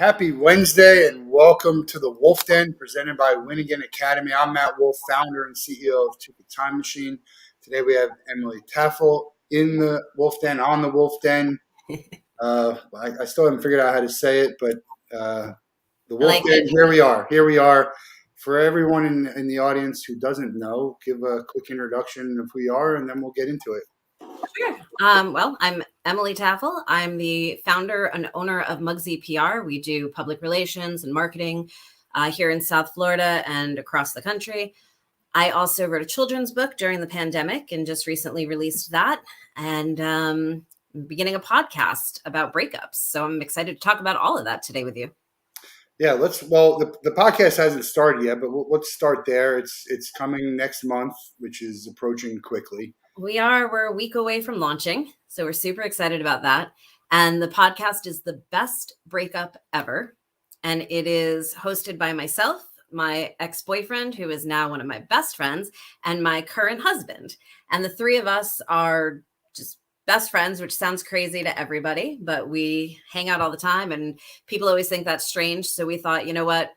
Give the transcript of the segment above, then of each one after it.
Happy Wednesday and welcome to the Wolff Den presented by Win Again Academy. I'm Matt Wolff, founder and CEO of Ticket Time Machine. Today we have Emily Taffel in the Wolff Den, on the Wolff Den. I still haven't figured out how to say it, but the Wolff Den, here we are. Here we are. For everyone in the audience who doesn't know, give a quick introduction of who you are, and then we'll get into it. Sure. Well, I'm Emily Taffel. I'm the founder and owner of Mugsy PR. We do public relations and marketing here in South Florida and across the country. I also wrote a children's book during the pandemic and just recently released that, and beginning a podcast about breakups. So I'm excited to talk about all of that today with you. Yeah, the podcast hasn't started yet, but let's start there. It's coming next month, which is approaching quickly. We're a week away from launching, so we're super excited about that. And the podcast is The Best Breakup Ever. And it is hosted by myself, my ex-boyfriend, who is now one of my best friends, and my current husband. And the three of us are just best friends, which sounds crazy to everybody, but we hang out all the time and people always think that's strange. So we thought, you know what,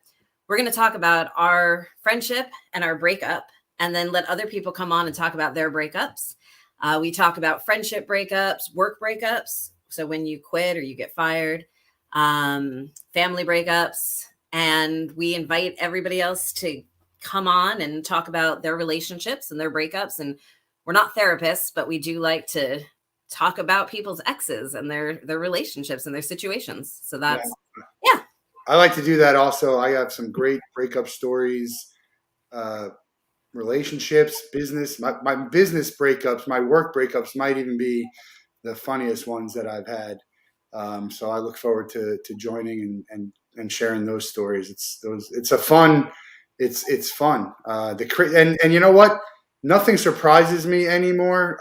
we're going to talk about our friendship and our breakup, and then let other people come on and talk about their breakups. We talk about friendship breakups, work breakups. So when you quit or you get fired, family breakups, and we invite everybody else to come on and talk about their relationships and their breakups. And we're not therapists, but we do like to talk about people's exes and their relationships and their situations. So that's, yeah. I like to do that also. I have some great breakup stories, relationships, business, my business breakups, my work breakups might even be the funniest ones that I've had. So I look forward to joining and sharing those stories. It's fun. And you know what? Nothing surprises me anymore.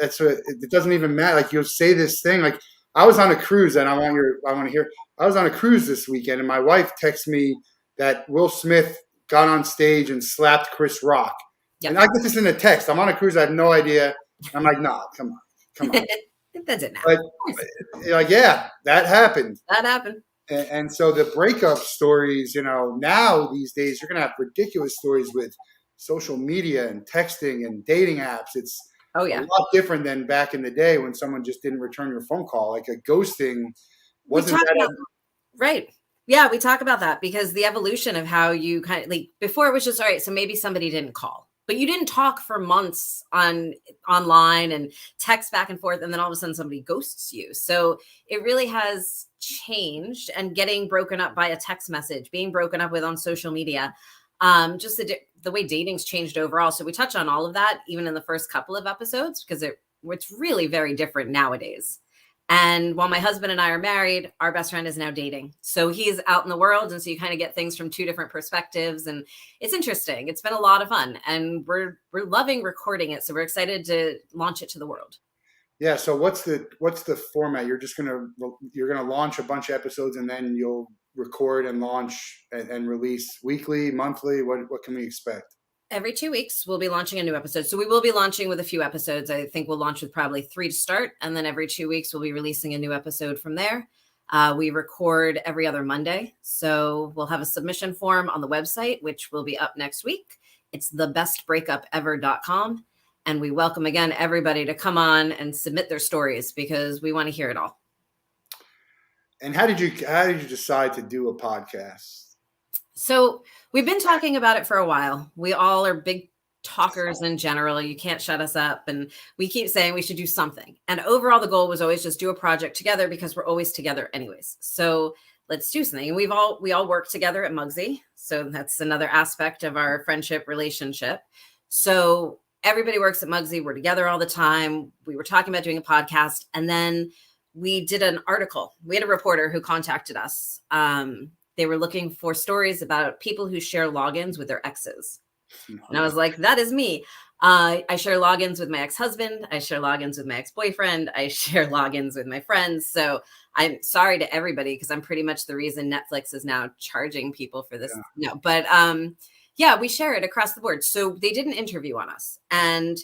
It doesn't even matter. Like, you'll say this thing, like, I was on a cruise, and I want to hear, I was on a cruise this weekend, and my wife texted me that Will Smith got on stage and slapped Chris Rock. Yep. And I get this in a text. I'm on a cruise. I have no idea. I'm like, nah, come on. That's it now. But like, yeah, that happened. That happened. And so the breakup stories, now these days, you're going to have ridiculous stories with social media and texting and dating apps. It's a lot different than back in the day when someone just didn't return your phone call. Like, a ghosting wasn't right. Yeah, we talk about that because the evolution of how you kind of, like, before it was just, all right, so maybe somebody didn't call, but you didn't talk for months online and text back and forth, and then all of a sudden somebody ghosts you. So it really has changed, and getting broken up by a text message, being broken up with on social media, just the way dating's changed overall. So we touch on all of that, even in the first couple of episodes, because it's really very different nowadays. And while my husband and I are married, our best friend is now dating. So he's out in the world. And so you kind of get things from two different perspectives. And it's interesting. It's been a lot of fun. And we're loving recording it. So we're excited to launch it to the world. Yeah. So what's the format? You're gonna launch a bunch of episodes, and then you'll record and launch and release weekly, monthly? What can we expect? Every 2 weeks, we'll be launching a new episode. So we will be launching with a few episodes. I think we'll launch with probably 3 to start. And then every 2 weeks, we'll be releasing a new episode from there. We record every other Monday. So we'll have a submission form on the website, which will be up next week. It's thebestbreakupever.com. And we welcome, again, everybody to come on and submit their stories because we want to hear it all. And how did you decide to do a podcast? So we've been talking about it for a while. We all are big talkers in general. You can't shut us up. And we keep saying we should do something. And overall, the goal was always just do a project together because we're always together anyways. So let's do something. And we all work together at Mugsy. So that's another aspect of our friendship relationship. So everybody works at Mugsy. We're together all the time. We were talking about doing a podcast. And then we did an article. We had a reporter who contacted us. They were looking for stories about people who share logins with their exes. And I was like, that is me. I share logins with my ex-husband. I share logins with my ex-boyfriend. I share logins with my friends. So I'm sorry to everybody because I'm pretty much the reason Netflix is now charging people for this. Yeah. No, but yeah, we share it across the board. So they did an interview on us. And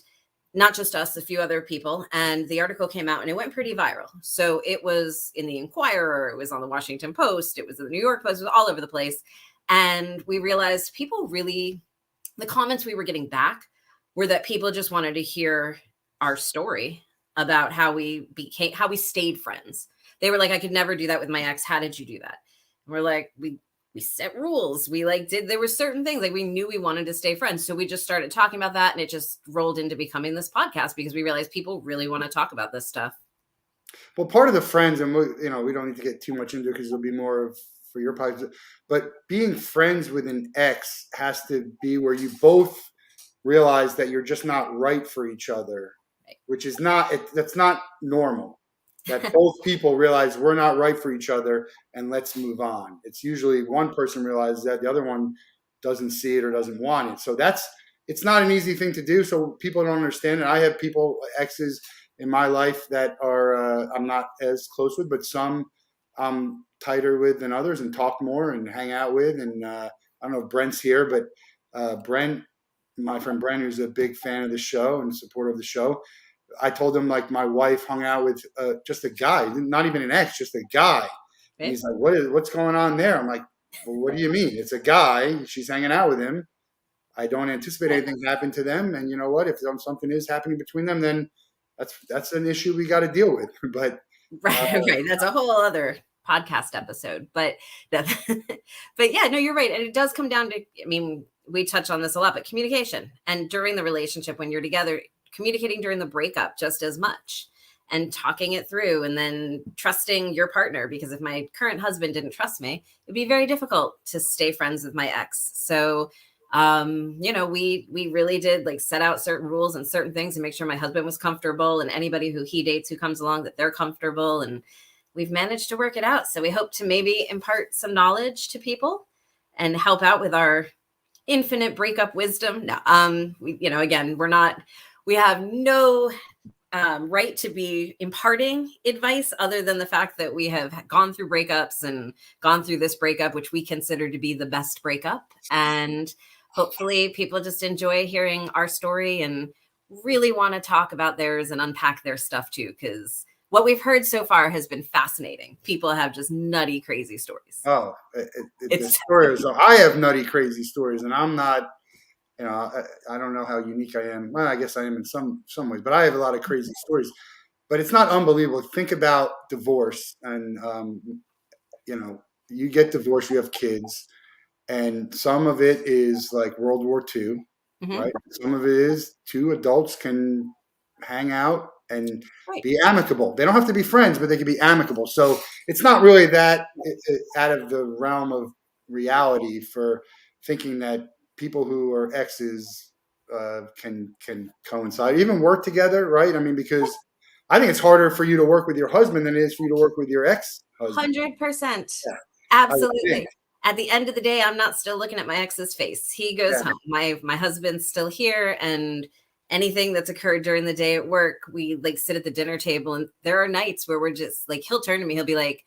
not just us, a few other people. And the article came out and it went pretty viral. So it was in the Inquirer, it was on the Washington Post, it was in the New York Post, it was all over the place. And we realized people really, the comments we were getting back were that people just wanted to hear our story about how we stayed friends. They were like, I could never do that with my ex. How did you do that? And we're like, we set rules. We there were certain things like we knew we wanted to stay friends. So we just started talking about that, and it just rolled into becoming this podcast because we realized people really want to talk about this stuff. Well, part of the friends, and we don't need to get too much into it because it'll be more of for your podcast, but being friends with an ex has to be where you both realize that you're just not right for each other, which is that's not normal. That both people realize we're not right for each other and let's move on. It's usually one person realizes that, the other one doesn't see it or doesn't want it. So it's not an easy thing to do. So people don't understand it. I have exes in my life that are I'm not as close with, but some I'm tighter with than others and talk more and hang out with. And I don't know if Brent's here, but Brent, my friend Brent, who's a big fan of the show and supporter of the show, I told him like my wife hung out with just a guy, not even an ex, just a guy. And he's like, what's going on there? I'm like, well, what do you mean? It's a guy. She's hanging out with him. I don't anticipate anything happen to them. And you know what? If something is happening between them, then that's an issue we got to deal with. But right. That's a whole other podcast episode. But yeah, no, you're right. And it does come down to, I mean, we touch on this a lot, but communication. And during the relationship, when you're together, communicating during the breakup just as much and talking it through, and then trusting your partner, because if my current husband didn't trust me, it'd be very difficult to stay friends with my ex. So, we really did like set out certain rules and certain things and make sure my husband was comfortable, and anybody who he dates who comes along, that they're comfortable, and we've managed to work it out. So we hope to maybe impart some knowledge to people and help out with our infinite breakup wisdom. No, again, we have no right to be imparting advice other than the fact that we have gone through breakups and gone through this breakup, which we consider to be the best breakup. And hopefully people just enjoy hearing our story and really want to talk about theirs and unpack their stuff too, because what we've heard so far has been fascinating. People have just nutty, crazy stories. Oh, the stories. I have nutty, crazy stories, and I'm not. I don't know how unique I am. Well, I guess I am in some ways, but I have a lot of crazy stories. But it's not unbelievable. Think about divorce, and you get divorced, you have kids, and some of it is like World War II, right? Some of it is two adults can hang out and be amicable. They don't have to be friends, but they can be amicable. So it's not really that out of the realm of reality for thinking that people who are exes can coincide, even work together, right? I mean, because I think it's harder for you to work with your husband than it is for you to work with your ex-husband. 100%. Yeah. Absolutely. At the end of the day, I'm not still looking at my ex's face. He goes home. My husband's still here, and anything that's occurred during the day at work, we like sit at the dinner table, and there are nights where we're just like, he'll turn to me, he'll be like,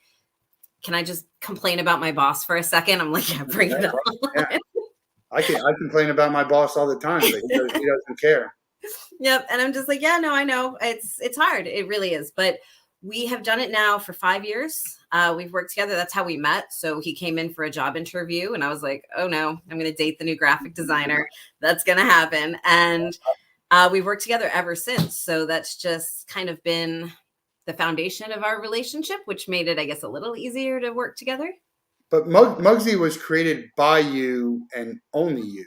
can I just complain about my boss for a second? I'm like, yeah, bring it on. Yeah. I complain about my boss all the time, but he doesn't care. Yep. And I'm just like, yeah, no, I know it's hard. It really is. But we have done it now for 5 years. We've worked together. That's how we met. So he came in for a job interview and I was like, oh no, I'm going to date the new graphic designer. That's going to happen. And we've worked together ever since. So that's just kind of been the foundation of our relationship, which made it, I guess, a little easier to work together. But Mugsy was created by you and only you.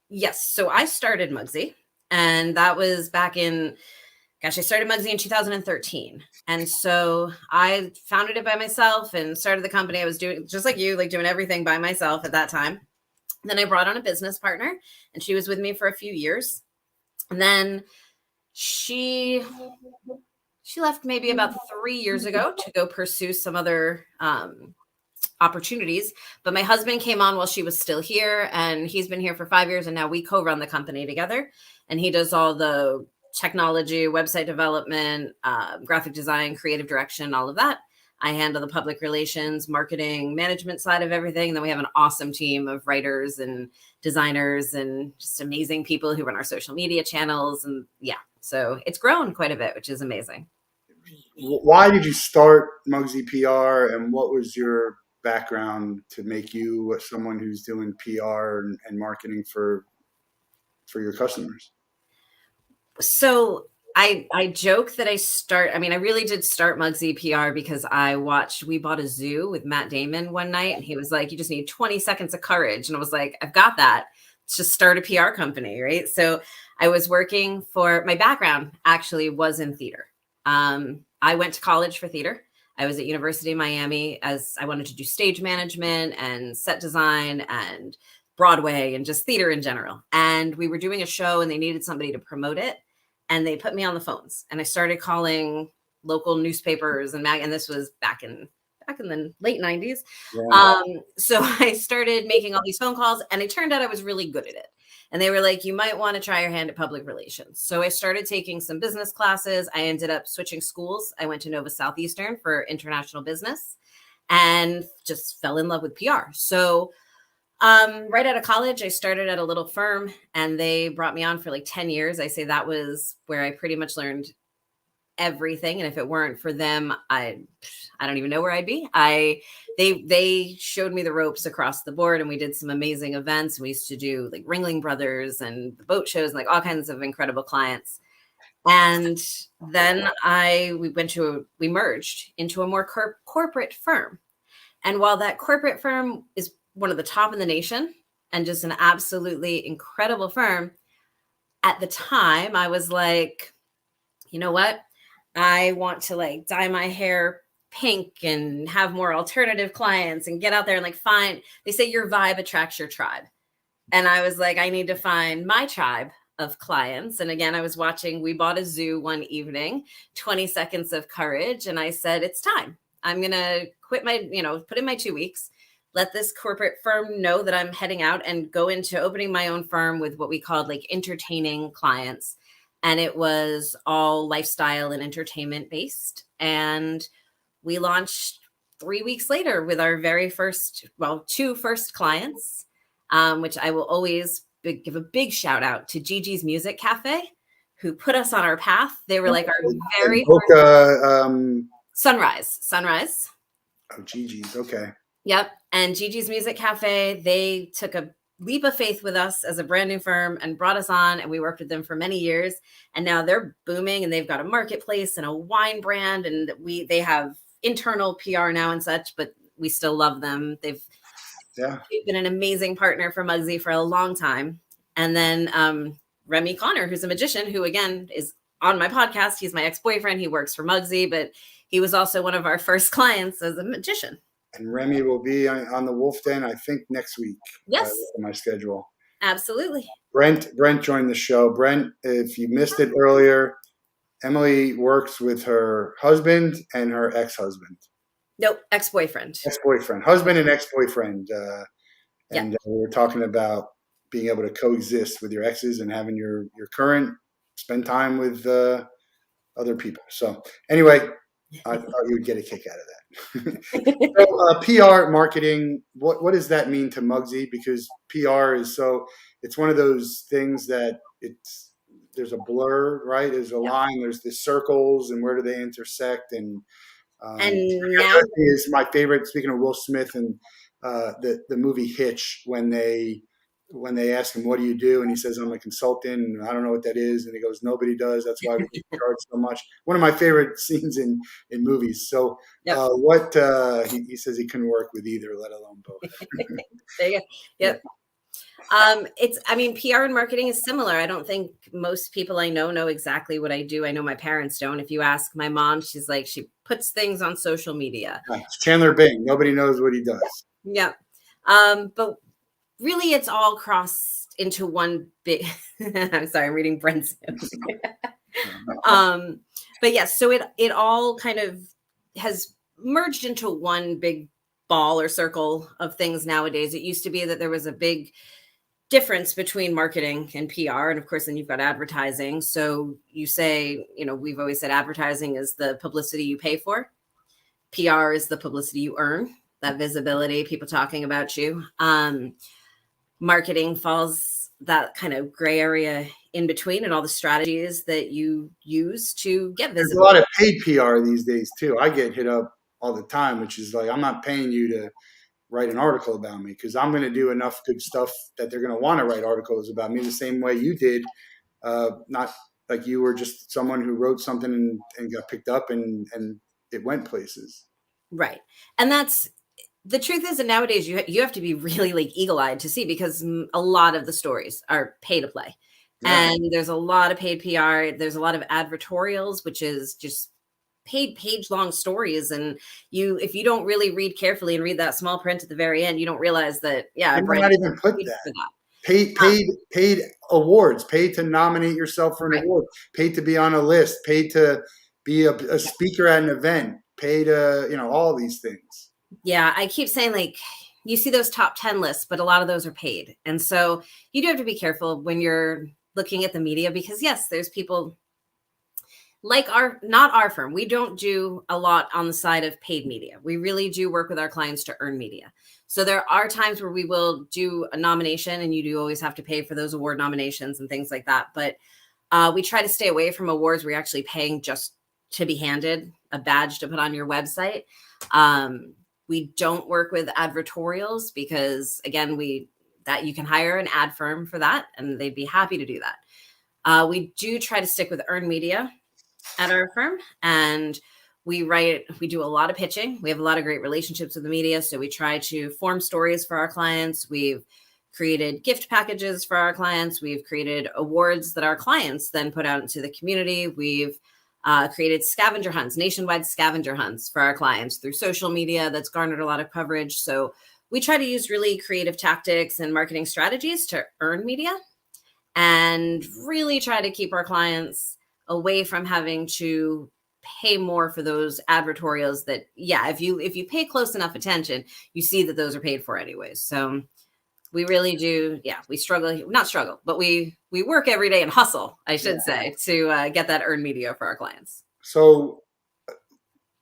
Yes. So I started Mugsy, and that was back in, I started Mugsy in 2013. And so I founded it by myself and started the company. I was doing, just like you, like doing everything by myself at that time. And then I brought on a business partner, and she was with me for a few years. And then she left maybe about 3 years ago to go pursue some other opportunities. But my husband came on while she was still here, and he's been here for 5 years, and now we co-run the company together. And he does all the technology, website development, graphic design, creative direction, all of that. I handle the public relations, marketing, management side of everything. And then we have an awesome team of writers and designers and just amazing people who run our social media channels. And yeah, So it's grown quite a bit, which is amazing. Why did you start Mugsy PR, and what was your background to make you someone who's doing PR and marketing for your customers? So I joke that I really did start Mugsy PR because I watched We Bought a Zoo with Matt Damon one night, and he was like, you just need 20 seconds of courage. And I was like, I've got that. Let's just start a PR company, right? So I was working for, my background actually was in theater. I went to college for theater. I was at University of Miami as I wanted to do stage management and set design and Broadway and just theater in general. And we were doing a show and they needed somebody to promote it. And they put me on the phones and I started calling local newspapers and this was back in the late 90s. Yeah. So I started making all these phone calls and it turned out I was really good at it. And they were like, you might want to try your hand at public relations. So I started taking some business classes. I ended up switching schools. I went to Nova Southeastern for international business and just fell in love with PR. So right out of college, I started at a little firm and they brought me on for like 10 years. I say that was where I pretty much learned everything. And if it weren't for them, I don't even know where I'd be. They showed me the ropes across the board and we did some amazing events. We used to do like Ringling Brothers and the boat shows and like all kinds of incredible clients. And then we merged into a more corporate firm. And while that corporate firm is one of the top in the nation and just an absolutely incredible firm, at the time I was like, you know what? I want to like dye my hair pink and have more alternative clients and get out there and like they say your vibe attracts your tribe. And I was like, I need to find my tribe of clients. And again, I was watching We Bought a Zoo one evening, 20 Seconds of Courage. And I said, it's time. I'm going to quit put in my 2 weeks, let this corporate firm know that I'm heading out and go into opening my own firm with what we called like entertaining clients. And it was all lifestyle and entertainment based. And we launched 3 weeks later with our two first clients, which I will always give a big shout out to Gigi's Music Cafe, who put us on our path. They were like our very first Sunrise. Oh, Gigi's. Okay. Yep. And Gigi's Music Cafe, they took a leap of faith with us as a brand new firm and brought us on, and we worked with them for many years. And now they're booming and they've got a marketplace and a wine brand, and they have internal PR now and such, but we still love them. They've been an amazing partner for Mugsy for a long time. And then Remy Connor, who's a magician, who again is on my podcast. He's my ex-boyfriend. He works for Mugsy, but he was also one of our first clients as a magician. And Remy will be on the Wolff Den, I think, next week. Yes. On my schedule. Absolutely. Brent joined the show. Brent, if you missed it earlier, Emily works with her husband and her ex-husband. Nope, ex-boyfriend. Husband and ex-boyfriend. And we were talking about being able to coexist with your exes and having your current spend time with other people. So anyway, I thought you would get a kick out of that. So, PR marketing, what does that mean to Mugsy? Because PR it's one of those things that there's a blur, right? There's a line, there's the circles, and where do they intersect? And now is my favorite. Speaking of Will Smith and the movie Hitch, when they ask him, what do you do? And he says, I'm a consultant, and I don't know what that is. And he goes, nobody does. That's why we charge so much. One of my favorite scenes in movies. So he says he couldn't work with either, let alone both. There you go. Yep. PR and marketing is similar. I don't think most people I know exactly what I do. I know my parents don't. If you ask my mom, she's like, she puts things on social media. Chandler Bing. Nobody knows what he does. Yeah. But really, it's all crossed into one big. I'm sorry, I'm reading Brent's notes. But yes, so it all kind of has merged into one big ball or circle of things nowadays. It used to be that there was a big difference between marketing and PR, and of course, then you've got advertising. So you say, we've always said advertising is the publicity you pay for. PR is the publicity you earn, that visibility, people talking about you. Marketing falls that kind of gray area in between and all the strategies that you use to get There's a visible. lot of paid PR these days too. I get hit up all the time, which is like, I'm not paying you to write an article about me because I'm going to do enough good stuff that they're going to want to write articles about me the same way you did. Not like you were just someone who wrote something and got picked up and it went places. Right. And that's the truth is that nowadays you have to be really like eagle-eyed to see, because a lot of the stories are pay to play. Yeah. And there's a lot of paid PR. There's a lot of advertorials, which is just paid page-long stories. And if you don't really read carefully and read that small print at the very end, you don't realize that, They might not even put that. Paid awards, paid to nominate yourself for an award, paid to be on a list, paid to be a speaker at an event, paid to, all these things. Yeah, I keep saying, like, you see those top 10 lists, but a lot of those are paid. And so you do have to be careful when you're looking at the media, because yes, there's people like not our firm. We don't do a lot on the side of paid media. We really do work with our clients to earn media. So there are times where we will do a nomination, and you do always have to pay for those award nominations and things like that. But we try to stay away from awards where you're actually paying just to be handed a badge to put on your website. We don't work with advertorials because, again, that you can hire an ad firm for that, and they'd be happy to do that. We do try to stick with earned media at our firm, and we do a lot of pitching. We have a lot of great relationships with the media, so we try to form stories for our clients. We've created gift packages for our clients. We've created awards that our clients then put out into the community. We've created scavenger hunts, nationwide scavenger hunts for our clients through social media. That's garnered a lot of coverage. So we try to use really creative tactics and marketing strategies to earn media, and really try to keep our clients away from having to pay more for those advertorials that, if you pay close enough attention, you see that those are paid for anyways. So we really do. Yeah, we not struggle, but we work every day and hustle, I should say, to get that earned media for our clients. So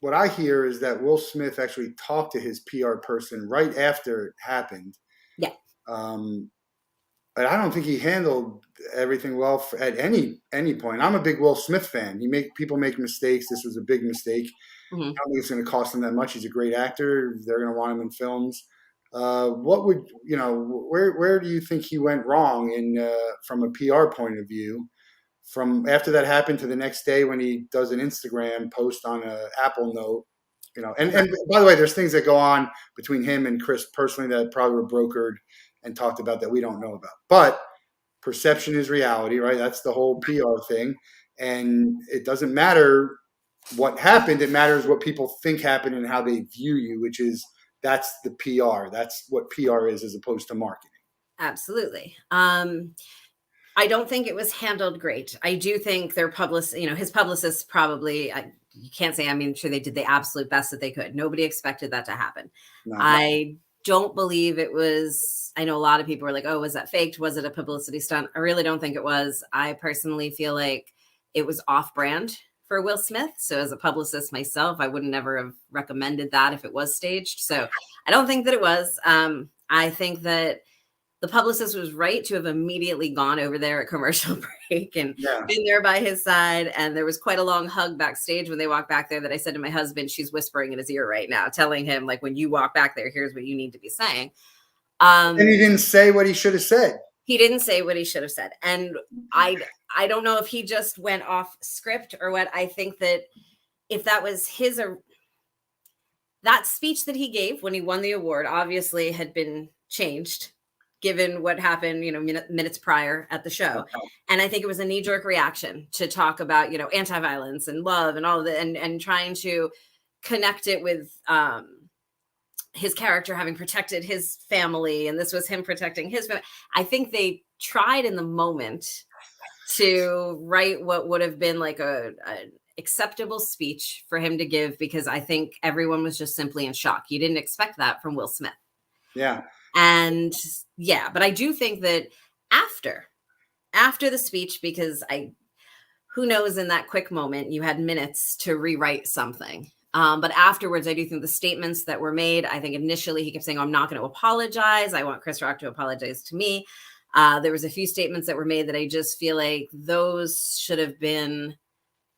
what I hear is that Will Smith actually talked to his PR person right after it happened. Yeah. But I don't think he handled everything well at any point. I'm a big Will Smith fan. People make mistakes. This was a big mistake. Mm-hmm. I don't think it's going to cost him that much. He's a great actor. They're going to want him in films. What would where do you think he went wrong from a PR point of view? From after that happened to the next day when he does an Instagram post on an Apple Note, and by the way, there's things that go on between him and Chris personally that probably were brokered and talked about that we don't know about. But perception is reality, right? That's the whole PR thing. And it doesn't matter what happened. It matters what people think happened and how they view you, that's the PR. That's what PR is as opposed to marketing. Absolutely. I don't think it was handled great. I do think their his publicists probably, you can't say, I'm sure they did the absolute best that they could. Nobody expected that to happen. No. I don't believe it was. I know a lot of people were like, oh, was that faked? Was it a publicity stunt? I really don't think it was. I personally feel like it was off-brand for Will Smith. So as a publicist myself, I would never have recommended that if it was staged. So I don't think that it was. I think that the publicist was right to have immediately gone over there at commercial break and been there by his side. And there was quite a long hug backstage when they walked back there that I said to my husband, she's whispering in his ear right now, telling him, like, when you walk back there, here's what you need to be saying. And he didn't say what he should have said. He didn't say what he should have said. And I don't know if he just went off script or what. I think that if that was that speech that he gave when he won the award obviously had been changed given what happened, minutes prior at the show. And I think it was a knee-jerk reaction to talk about, anti-violence and love and all of that, and trying to connect it with his character having protected his family, and this was him protecting his family. I think they tried in the moment to write what would have been like an acceptable speech for him to give, because I think everyone was just simply in shock. You didn't expect that from Will Smith. Yeah. And but I do think that after the speech, because who knows, in that quick moment, you had minutes to rewrite something. But afterwards, I do think the statements that were made, I think initially he kept saying, I'm not going to apologize. I want Chris Rock to apologize to me. There was a few statements that were made that I just feel like those should have been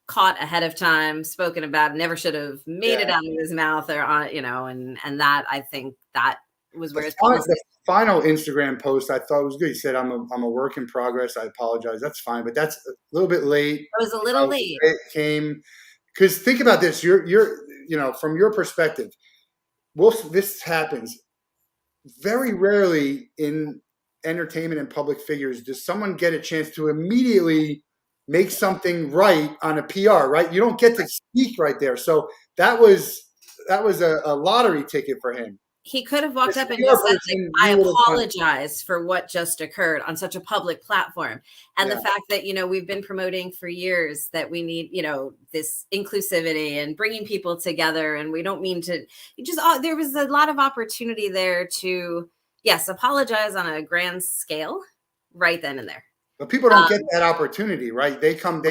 caught ahead of time, spoken about, never should have made it out of his mouth or on, and that I think that was where his policy. The final Instagram post I thought was good. He said, I'm a work in progress. I apologize. That's fine, but that's a little bit late. It was a little late. It came because think about this. You're from your perspective, Wolff, this happens very rarely in entertainment and public figures. Does someone get a chance to immediately make something right on a PR, right? You don't get to speak right there. So that was a lottery ticket for him. He could have walked up and just said, I apologize for what just occurred on such a public platform. And the fact that, we've been promoting for years that we need, this inclusivity and bringing people together. And we don't mean to there was a lot of opportunity there to, yes, apologize on a grand scale right then and there. But people don't get that opportunity, right?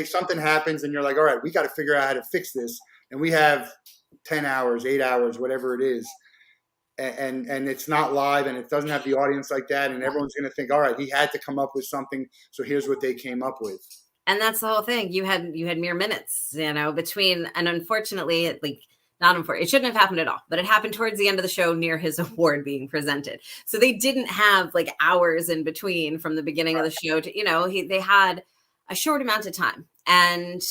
Something happens and you're like, all right, we got to figure out how to fix this. And we have 10 hours, 8 hours, whatever it is. And it's not live and it doesn't have the audience like that. And everyone's going to think, all right, he had to come up with something. So here's what they came up with. And that's the whole thing. You had mere minutes, between, and unfortunately, it shouldn't have happened at all, but it happened towards the end of the show near his award being presented. So they didn't have like hours in between from the beginning of the show to, they had a short amount of time, and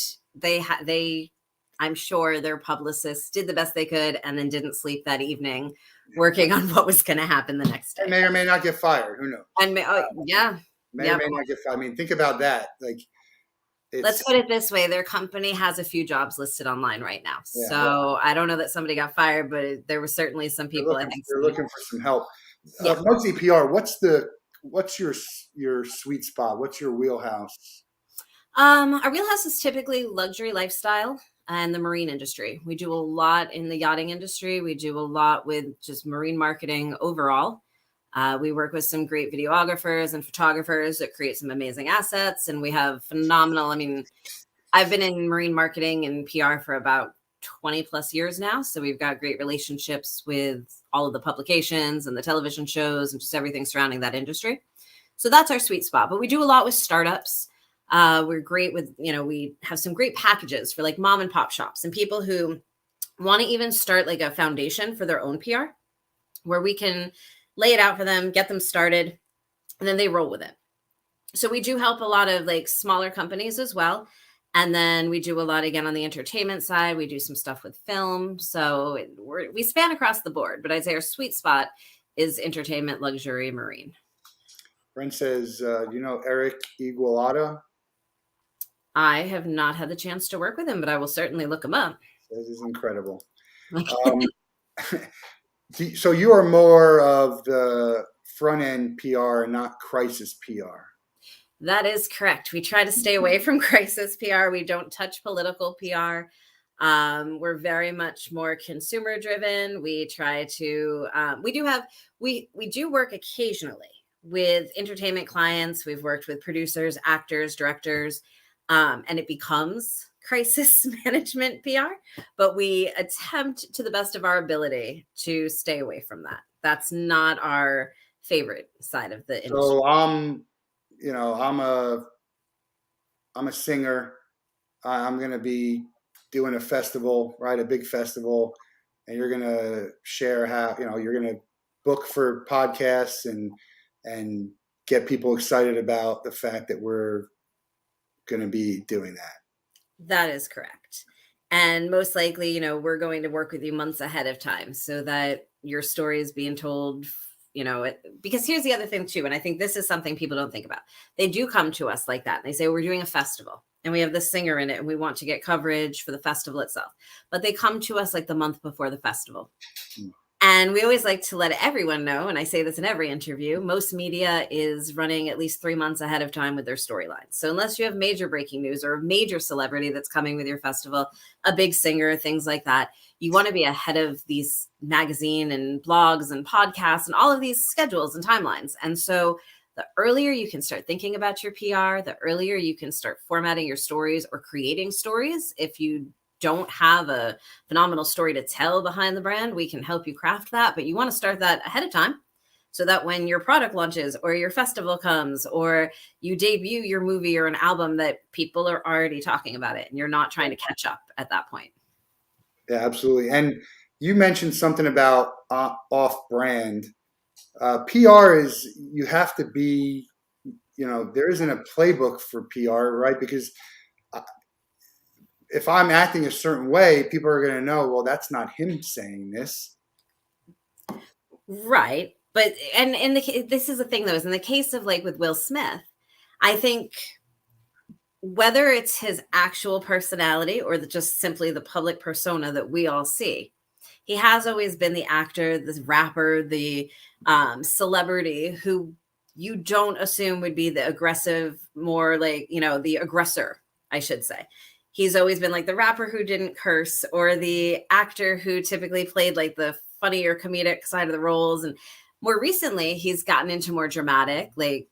I'm sure their publicists did the best they could and then didn't sleep that evening working on what was going to happen the next day. And may or may not get fired. Who knows? And may or may not get fired. I mean, think about that. Like, let's put it this way. Their company has a few jobs listed online right now. Yeah, so I don't know that somebody got fired, but there were certainly some people they're looking for some help. Mugsy PR, what's your sweet spot? What's your wheelhouse? Our wheelhouse is typically luxury lifestyle and the marine industry. We do a lot in the yachting industry. We do a lot with just marine marketing overall. We work with some great videographers and photographers that create some amazing assets. And we have phenomenal, I've been in marine marketing and PR for about 20 plus years now. So we've got great relationships with all of the publications and the television shows and just everything surrounding that industry. So that's our sweet spot. But we do a lot with startups. We're great with, we have some great packages for like mom and pop shops and people who want to even start like a foundation for their own PR, where we can lay it out for them, get them started, and then they roll with it. So we do help a lot of like smaller companies as well. And then we do a lot again on the entertainment side. We do some stuff with film. So we span across the board, but I'd say our sweet spot is entertainment, luxury, marine. Brent says, Eric Igualada? I have not had the chance to work with him, but I will certainly look him up. This is incredible. So you are more of the front end PR and not crisis PR. That is correct. We try to stay away from crisis PR. We don't touch political PR. We're very much more consumer driven. We try to, we do work occasionally with entertainment clients. We've worked with producers, actors, directors, and it becomes crisis management PR, but we attempt to the best of our ability to stay away from that. That's not our favorite side of the industry. So I'm a singer. I'm going to be doing a festival, right? A big festival. And you're going to share how, you're going to book for podcasts and get people excited about the fact that we're going to be doing that. That is correct. And most likely, we're going to work with you months ahead of time so that your story is being told, because here's the other thing too. And I think this is something people don't think about. They do come to us like that. And they say, we're doing a festival and we have this singer in it and we want to get coverage for the festival itself. But they come to us like the month before the festival. And we always like to let everyone know, and I say this in every interview, most media is running at least 3 months ahead of time with their storylines. So unless you have major breaking news or a major celebrity that's coming with your festival, a big singer, things like that, you want to be ahead of these magazine and blogs and podcasts and all of these schedules and timelines. And so the earlier you can start thinking about your PR, the earlier you can start formatting your stories or creating stories. If you don't have a phenomenal story to tell behind the brand, we can help you craft that, but you want to start that ahead of time so that when your product launches or your festival comes or you debut your movie or an album, that people are already talking about it and you're not trying to catch up at that point. Yeah, absolutely. And you mentioned something about off-brand. PR is, you have to be, there isn't a playbook for PR, right? Because if I'm acting a certain way, people are going to know, well, that's not him saying this. Right. But, and this is the thing though, is in the case of like with Will Smith, I think whether it's his actual personality or just simply the public persona that we all see, he has always been the actor, the rapper, the celebrity who you don't assume would be the aggressive, more like, the aggressor, I should say. He's always been like the rapper who didn't curse, or the actor who typically played like the funny or comedic side of the roles. And more recently, he's gotten into more dramatic, like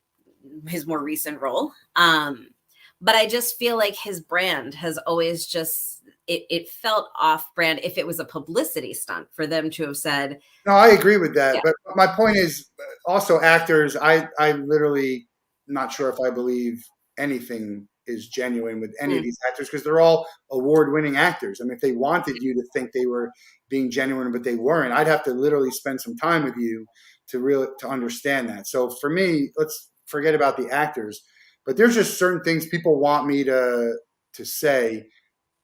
his more recent role. But I just feel like his brand has always just, it felt off brand if it was a publicity stunt for them to have said. No, I agree with that. Yeah. But my point is also actors, I literally not sure if I believe anything is genuine with any of these actors, because they're all award-winning actors. I mean, if they wanted you to think they were being genuine, but they weren't, I'd have to literally spend some time with you to understand that. So for me, let's forget about the actors. But there's just certain things people want me to say,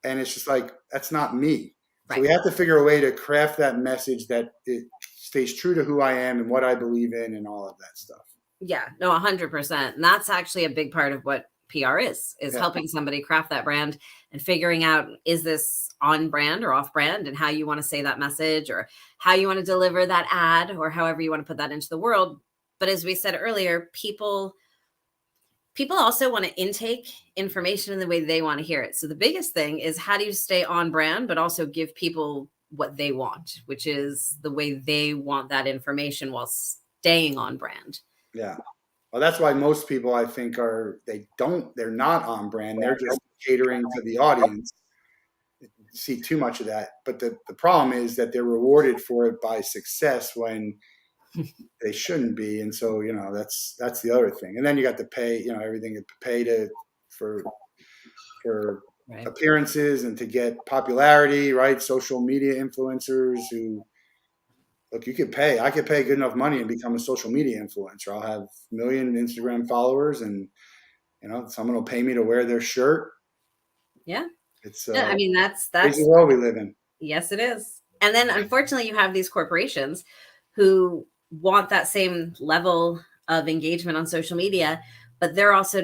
and it's just like, that's not me. Right. So we have to figure a way to craft that message that it stays true to who I am and what I believe in and all of that stuff. Yeah, no, 100%. And that's actually a big part of what PR is helping somebody craft that brand and figuring out, is this on brand or off brand, and how you want to say that message or how you want to deliver that ad or however you want to put that into the world. But as we said earlier, people also want to intake information in the way they want to hear it. So the biggest thing is, how do you stay on brand, but also give people what they want, which is the way they want that information while staying on brand. Yeah. Well, that's why most people, I think, they're not on brand. They're just catering to the audience. You see too much of that. But the problem is that they're rewarded for it by success when they shouldn't be. And so, that's the other thing. And then you got to pay, everything to pay for right. appearances and to get popularity, right? Social media influencers who, look, I could pay good enough money and become a social media influencer. I'll have 1 million Instagram followers, and someone will pay me to wear their shirt. Yeah. It's I mean, that's crazy world we live in. Yes, it is. And then unfortunately you have these corporations who want that same level of engagement on social media, but they're also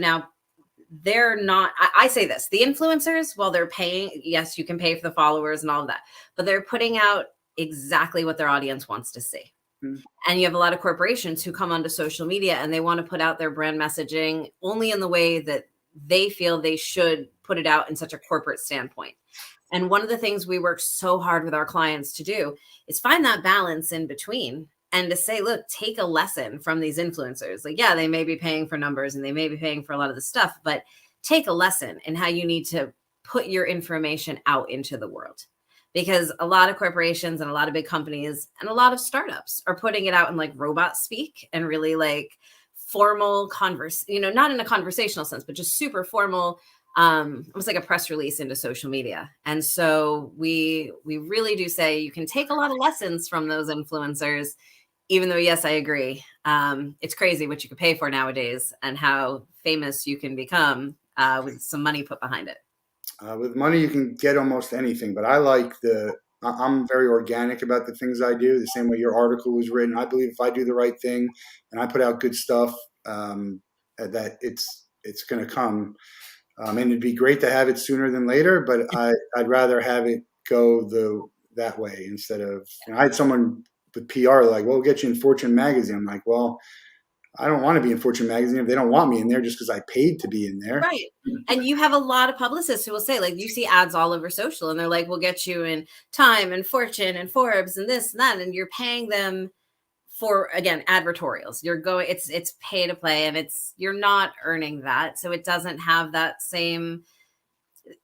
they're not, I say this, the influencers, while they're paying, yes, you can pay for the followers and all of that, but they're putting out exactly what their audience wants to see. Mm-hmm. And you have a lot of corporations who come onto social media and they want to put out their brand messaging only in the way that they feel they should put it out in such a corporate standpoint. And one of the things we work so hard with our clients to do is find that balance in between, and to say, look, take a lesson from these influencers. Like, yeah, they may be paying for numbers and they may be paying for a lot of the stuff, but take a lesson in how you need to put your information out into the world. Because a lot of corporations and a lot of big companies and a lot of startups are putting it out in like robot speak and really like formal not in a conversational sense, but just super formal, almost like a press release into social media. And so we really do say you can take a lot of lessons from those influencers, even though, yes, I agree. It's crazy what you can pay for nowadays and how famous you can become with some money put behind it. With money, you can get almost anything, but I'm very organic about the things I do, the same way your article was written. I believe if I do the right thing and I put out good stuff, that it's going to come. And it'd be great to have it sooner than later, but I'd rather have it go that way instead of, I had someone with PR like, well, we'll get you in Fortune magazine. I'm like, well, I don't want to be in Fortune magazine if they don't want me in there just because I paid to be in there. Right. And you have a lot of publicists who will say, like, you see ads all over social and they're like, we'll get you in Time and Fortune and Forbes and this and that. And you're paying them for, again, advertorials. It's pay to play, and you're not earning that. So it doesn't have that same,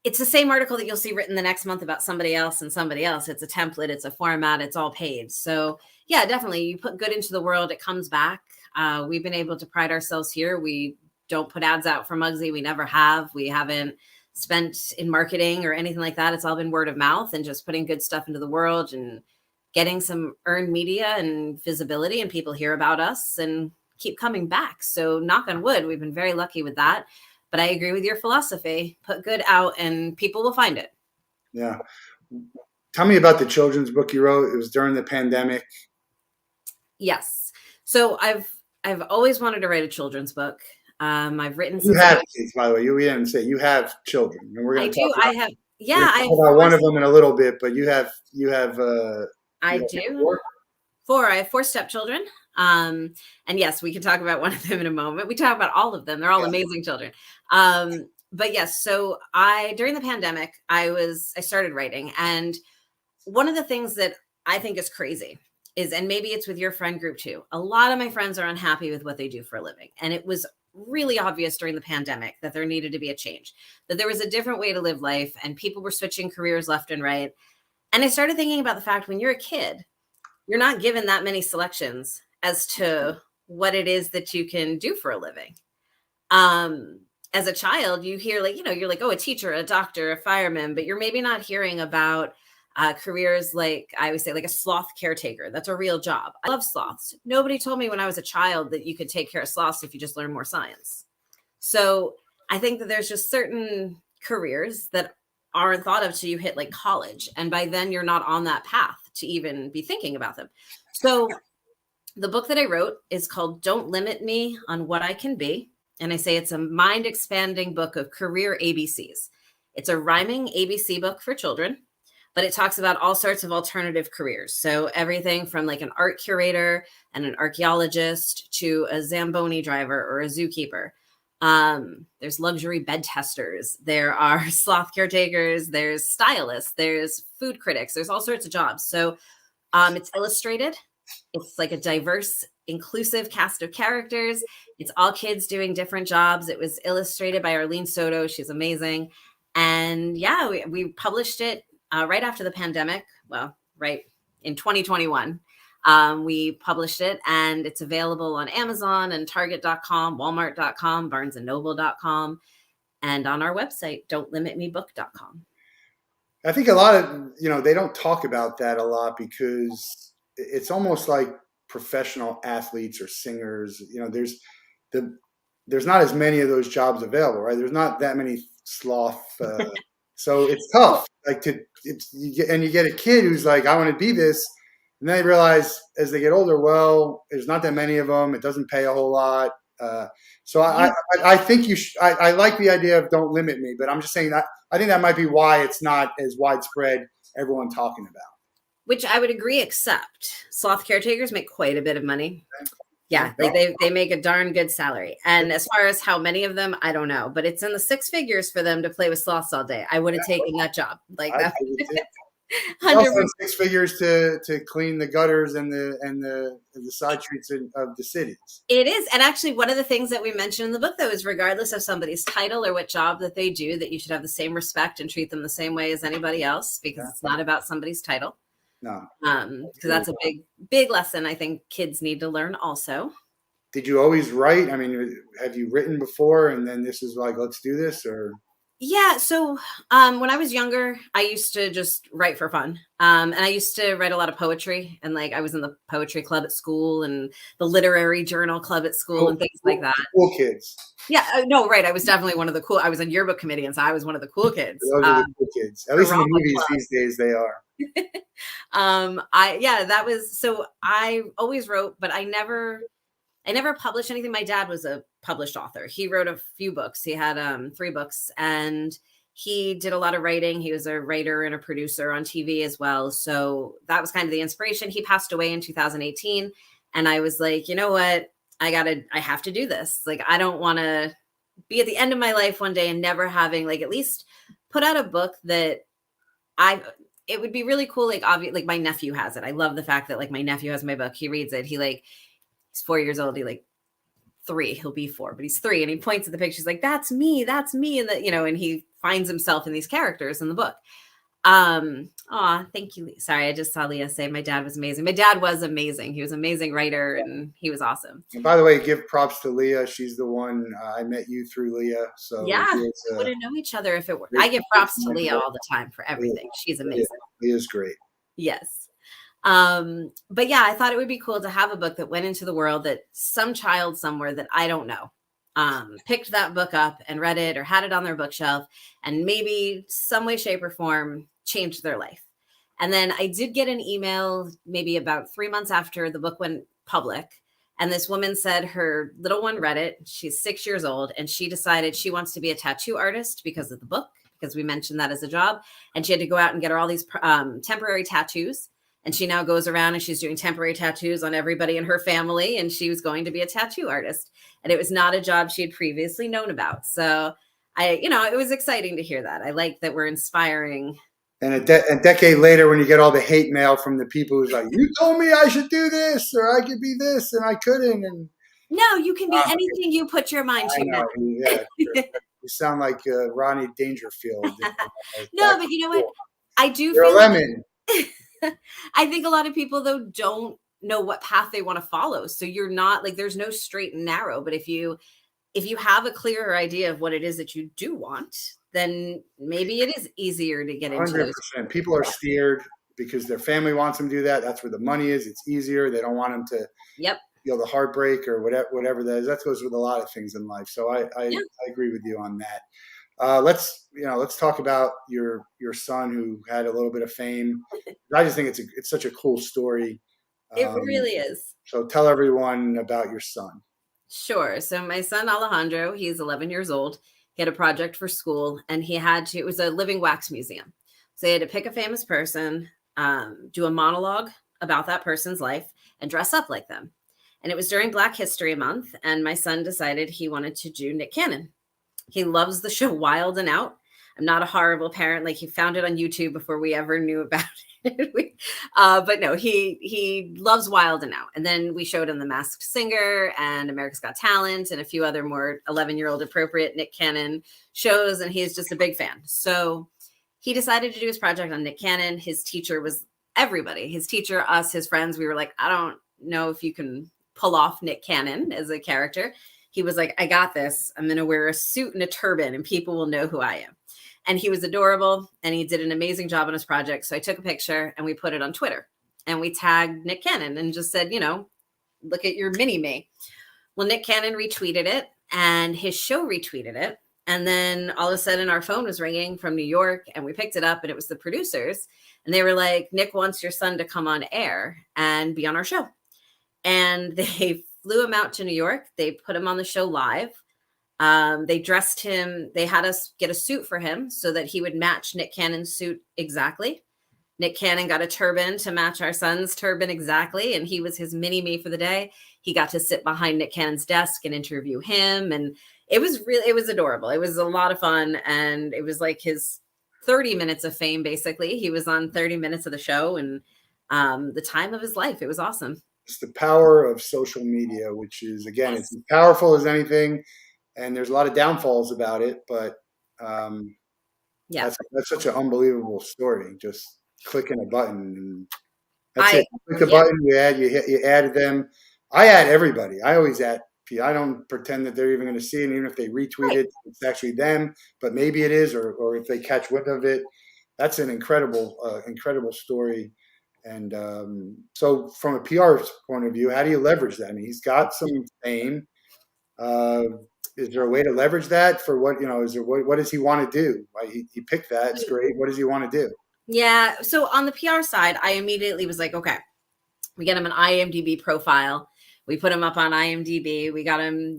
it's the same article that you'll see written the next month about somebody else and somebody else. It's a template, it's a format, it's all paid. So Yeah, definitely. You put good into the world, it comes back. We've been able to pride ourselves here. We don't put ads out for Mugsy. We never have. We haven't spent in marketing or anything like that. It's all been word of mouth and just putting good stuff into the world and getting some earned media and visibility, and people hear about us and keep coming back. So knock on wood, we've been very lucky with that. But I agree with your philosophy. Put good out and people will find it. Yeah. Tell me about the children's book you wrote. It was during the pandemic. Yes. So I've always wanted to write a children's book. I've written You since have kids, by the way. We didn't say you have children, and we're I going to do. talk about. I have. We're Yeah, gonna I talk have about four. one of them in a little bit, but you have I do. Four. I have four stepchildren. And yes, we can talk about one of them in a moment. We talk about all of them. They're all amazing children. But yes, so during the pandemic, I started writing, and one of the things that I think is crazy is, and maybe it's with your friend group too, a lot of my friends are unhappy with what they do for a living. And it was really obvious during the pandemic that there needed to be a change, that there was a different way to live life, and people were switching careers left and right. And I started thinking about the fact when you're a kid, you're not given that many selections as to what it is that you can do for a living. As a child, you hear you're like, oh, a teacher, a doctor, a fireman, but you're maybe not hearing about careers like I always say, like a sloth caretaker. That's a real job. I love sloths. Nobody told me when I was a child that you could take care of sloths if you just learn more science. So I think that there's just certain careers that aren't thought of till you hit like college. And by then you're not on that path to even be thinking about them. So the book that I wrote is called Don't Limit Me on What I Can Be. And I say it's a mind expanding book of career ABCs. It's a rhyming ABC book for children, but it talks about all sorts of alternative careers. So everything from like an art curator and an archaeologist to a Zamboni driver or a zookeeper. There's luxury bed testers. There are sloth caretakers. There's stylists. There's food critics. There's all sorts of jobs. So it's illustrated. It's like a diverse, inclusive cast of characters. It's all kids doing different jobs. It was illustrated by Arlene Soto. She's amazing. And yeah, we published it right after the pandemic. Well, right in 2021. We published it, and it's available on Amazon and Target.com, Walmart.com, BarnesandNoble.com, and on our website, don'tlimitmebook.com. I think a lot of, they don't talk about that a lot because it's almost like professional athletes or singers. There's not as many of those jobs available, right? There's not that many sloth. So it's tough. You get a kid who's like, I want to be this. And then they realize as they get older, well, there's not that many of them. It doesn't pay a whole lot. So I think I like the idea of don't limit me, but I'm just saying that I think that might be why it's not as widespread, everyone talking about. Which I would agree, except sloth caretakers make quite a bit of money. Yeah, like they make a darn good salary. And as far as how many of them, I don't know, but it's in the six figures for them to play with sloths all day. I would have taken that job. Like that. Also 6 figures to clean the gutters and the side streets of the cities. It is. And actually one of the things that we mentioned in the book, though, is regardless of somebody's title or what job that they do, that you should have the same respect and treat them the same way as anybody else, because it's not about somebody's title. No. Because that's a big lesson I think kids need to learn also. Did you always write? I mean, have you written before and then this is like, let's do this? Or yeah, so when I was younger, I used to just write for fun. And I used to write a lot of poetry, and like I was in the poetry club at school and the literary journal club at school and things like that. Cool kids. Yeah, no, right. I was definitely one of the cool. I was in yearbook committee, and so I was one of the cool kids. Those are the cool kids. At least in the movies these days, they are. That was, so I always wrote, but I never published anything. My dad was a published author. He wrote a few books. He had 3 books, and he did a lot of writing. He was a writer and a producer on TV as well. So that was kind of the inspiration. He passed away in 2018, and I was like, you know what? I have to do this. Like, I don't want to be at the end of my life one day and never having like at least put out a book that it would be really cool. Like, obviously, like my nephew has it. I love the fact that like my nephew has my book. He reads it. He's 4 years old. He 3, he'll be 4, but he's 3. And he points at the pictures like, that's me. And that, and he finds himself in these characters in the book. Thank you. Sorry, I just saw Leah say my dad was amazing. My dad was amazing. He was an amazing writer and he was awesome. And by the way, give props to Leah. She's the one I met you through Leah. So Yeah, we Leah's wouldn't know each other if it were. great, I give great props to Leah mentor. all the time for everything. She's Leah, amazing. Leah's great. Yes. But yeah, I thought it would be cool to have a book that went into the world that some child somewhere that I don't know picked that book up and read it or had it on their bookshelf and maybe some way, shape, or form changed their life. And then I did get an email maybe about 3 months after the book went public. And this woman said her little one read it. She's 6 years old and she decided she wants to be a tattoo artist because of the book, because we mentioned that as a job. And she had to go out and get her all these temporary tattoos. And she now goes around and she's doing temporary tattoos on everybody in her family. And she was going to be a tattoo artist. And it was not a job she had previously known about. So it was exciting to hear that. I like that we're inspiring. And a decade later, when you get all the hate mail from the people who's like, you told me I should do this or I could be this and I couldn't. And no, you can be anything you put your mind to. I know. Yeah, you sound like Ronnie Dangerfield. No, but you know what? I do You're feel a lemon. I think a lot of people though don't know what path they want to follow. So you're not like there's no straight and narrow, but if you have a clearer idea of what it is that you do want, then maybe it is easier to get into 100%. People are steered because their family wants them to do that. That's where the money is. It's easier. They don't want them to feel the heartbreak or whatever that is. That goes with a lot of things in life. So I agree with you on that. Let's talk about your son who had a little bit of fame. I just think it's such a cool story. It really is. So tell everyone about your son. Sure. So my son Alejandro, he's 11 years old. He had a project for school and it was a living wax museum. So he had to pick a famous person, do a monologue about that person's life and dress up like them. And it was during Black History Month. And my son decided he wanted to do Nick Cannon. He loves the show Wild and Out. I'm not a horrible parent. Like he found it on YouTube before we ever knew about it. But no, he loves Wild and Out. And then we showed him The Masked Singer and America's Got Talent and a few other more 11-year-old appropriate Nick Cannon shows. And he's just a big fan. So he decided to do his project on Nick Cannon. His teacher was everybody. His teacher, us, his friends. We were like, I don't know if you can pull off Nick Cannon as a character. He was like, I got this. I'm going to wear a suit and a turban and people will know who I am. And he was adorable and he did an amazing job on his project. So I took a picture and we put it on Twitter and we tagged Nick Cannon and just said, look at your mini me. Well, Nick Cannon retweeted it and his show retweeted it. And then all of a sudden our phone was ringing from New York and we picked it up and it was the producers. And they were like, Nick wants your son to come on air and be on our show. And they flew him out to New York. They put him on the show live. They dressed him. They had us get a suit for him so that he would match Nick Cannon's suit exactly. Nick Cannon got a turban to match our son's turban exactly. And he was his mini me for the day. He got to sit behind Nick Cannon's desk and interview him. And it was adorable. It was a lot of fun. And it was like his 30 minutes of fame, basically. He was on 30 minutes of the show and the time of his life. It was awesome. It's the power of social media, which is, again, it's as powerful as anything. And there's a lot of downfalls about it, but that's such an unbelievable story. Just clicking a button and that's it. You click a button, you added them. I add everybody. I always add. I don't pretend that they're even going to see it. And even if they retweet it, it's actually them. But maybe it is, or if they catch wind of it, that's an incredible story. And so, from a PR point of view, how do you leverage that? I mean, he's got some fame. Is there a way to leverage that for what, is there, what does he want to do? He picked that. It's great. What does he want to do? Yeah. So on the PR side, I immediately was like, okay, we get him an IMDb profile. We put him up on IMDb. We got him,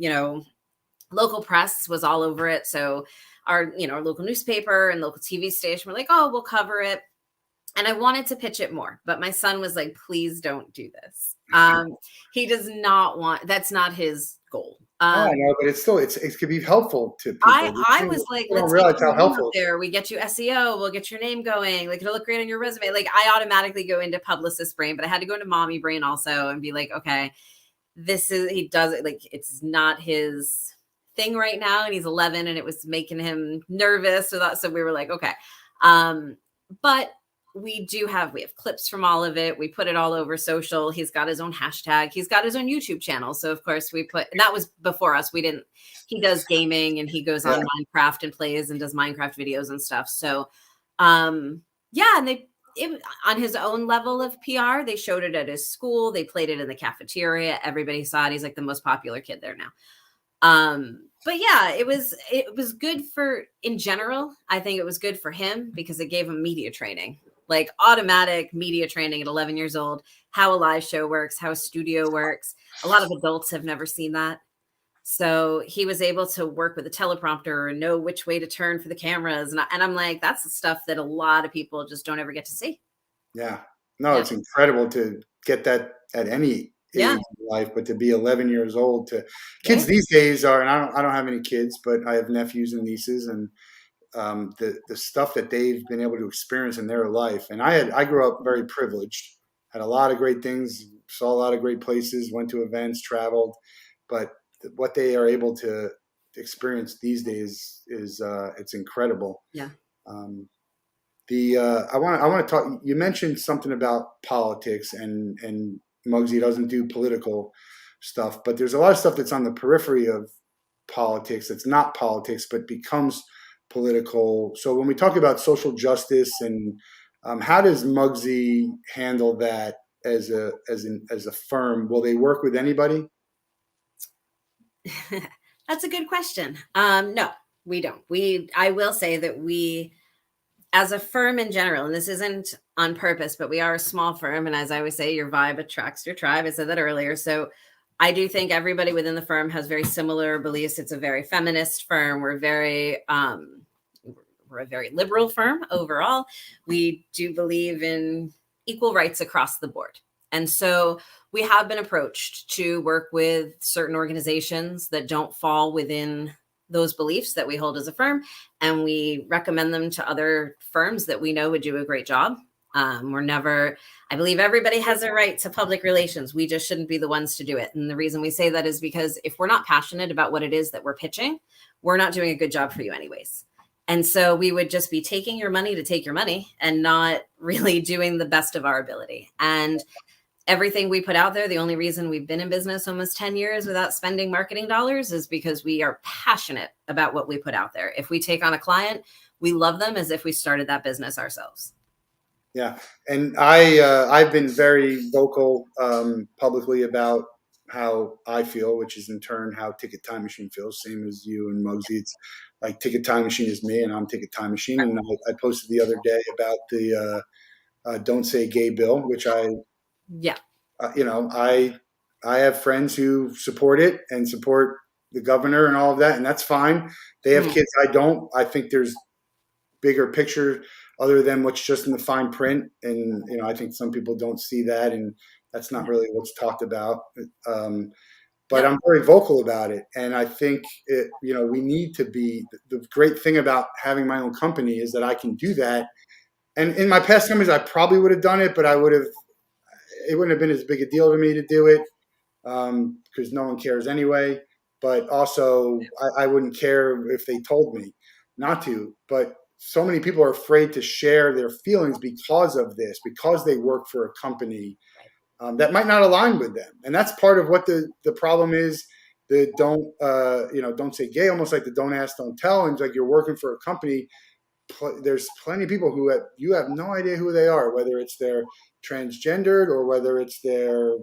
local press was all over it. So our local newspaper and local TV station were like, oh, we'll cover it. And I wanted to pitch it more, but my son was like, please don't do this. He does not want, that's not his goal. I know, but it's still, it could be helpful to people. I was like, let's realize how helpful there. We get you SEO, we'll get your name going. Like, it'll look great on your resume. Like, I automatically go into publicist brain, but I had to go into mommy brain also and be like, okay, he does it. Like, it's not his thing right now. And he's 11 and it was making him nervous. So we were like, okay. But we have clips from all of it. We put it all over social. He's got his own hashtag. He's got his own YouTube channel. So of course and that was before us. He does gaming and he goes on Minecraft and plays and does Minecraft videos and stuff. So, yeah. And on his own level of PR, they showed it at his school. They played it in the cafeteria. Everybody saw it. He's like the most popular kid there now. But yeah, it was good in general. I think it was good for him because it gave him media training, like automatic media training at 11 years old, how a live show works, how a studio works. A lot of adults have never seen that. So he was able to work with a teleprompter and know which way to turn for the cameras. And I'm like, that's the stuff that a lot of people just don't ever get to see. Yeah. No, it's incredible to get that at any age in life, but to be 11 years old kids these days are, and I don't have any kids, but I have nephews and nieces, and the stuff that they've been able to experience in their life. And I grew up very privileged, had a lot of great things, saw a lot of great places, went to events, traveled, but what they are able to experience these days is it's incredible. Yeah. I want to talk. You mentioned something about politics, and Mugsy doesn't do political stuff, but there's a lot of stuff that's on the periphery of politics that's not politics but becomes political. So when we talk about social justice, and how does Mugsy handle that as a firm? Will they work with anybody? That's a good question. No, we don't. I will say that we, as a firm in general, and this isn't on purpose, but we are a small firm. And as I always say, your vibe attracts your tribe. I said that earlier. So I do think everybody within the firm has very similar beliefs. It's a very feminist firm. We're a very liberal firm overall. We do believe in equal rights across the board. And so we have been approached to work with certain organizations that don't fall within those beliefs that we hold as a firm, and we recommend them to other firms that we know would do a great job. I believe everybody has a right to public relations. We just shouldn't be the ones to do it. And the reason we say that is because if we're not passionate about what it is that we're pitching, we're not doing a good job for you anyways. And so we would just be taking your money to take your money and not really doing the best of our ability. And everything we put out there, the only reason we've been in business almost 10 years without spending marketing dollars is because we are passionate about what we put out there. If we take on a client, we love them as if we started that business ourselves. Yeah. And I've been very vocal publicly about how I feel, which is in turn how Ticket Time Machine feels, same as you and Mugsy. It's like Ticket Time Machine is me and I'm Ticket Time Machine. And I posted the other day about the Don't Say Gay bill, which I have friends who support it and support the governor and all of that, and that's fine. They have kids. I don't. I think there's bigger picture other than what's just in the fine print, and I think some people don't see that, and that's not really what's talked about. But I'm very vocal about it, and I think we need to be. The great thing about having my own company is that I can do that. And in my past companies, I probably would have done it, but it wouldn't have been as big a deal to me to do it because no one cares anyway. But also, I wouldn't care if they told me not to. But so many people are afraid to share their feelings because of this, because they work for a company that might not align with them. And that's part of what the problem is. The don't say gay, almost like the don't ask, don't tell. And it's like you're working for a company. There's plenty of people who you have no idea who they are, whether it's they're transgendered or whether it's their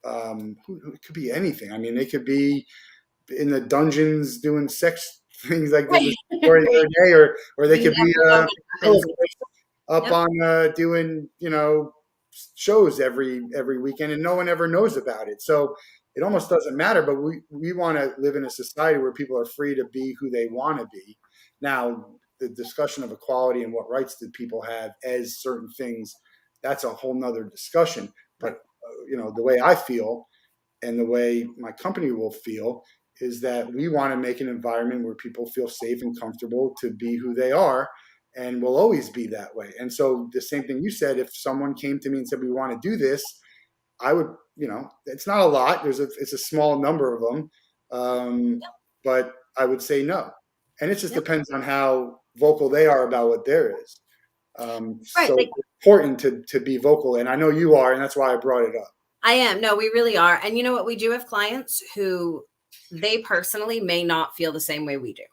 it could be anything. I mean, they could be in the dungeons doing sex things like this story the other day, or they could be up on doing shows every weekend, and no one ever knows about it. So it almost doesn't matter. But we want to live in a society where people are free to be who they want to be. Now, the discussion of equality and what rights do people have as certain things, that's a whole nother discussion. But the way I feel and the way my company will feel is that we want to make an environment where people feel safe and comfortable to be who they are, and will always be that way. And so the same thing you said, if someone came to me and said, we want to do this, I would, it's not a lot. It's a small number of them. But I would say no. And it just depends on how vocal they are about what there is. Right. So Like, important to be vocal. And I know you are, and that's why I brought it up. I am. No, we really are. And you know what? We do have clients who they personally may not feel the same way we do.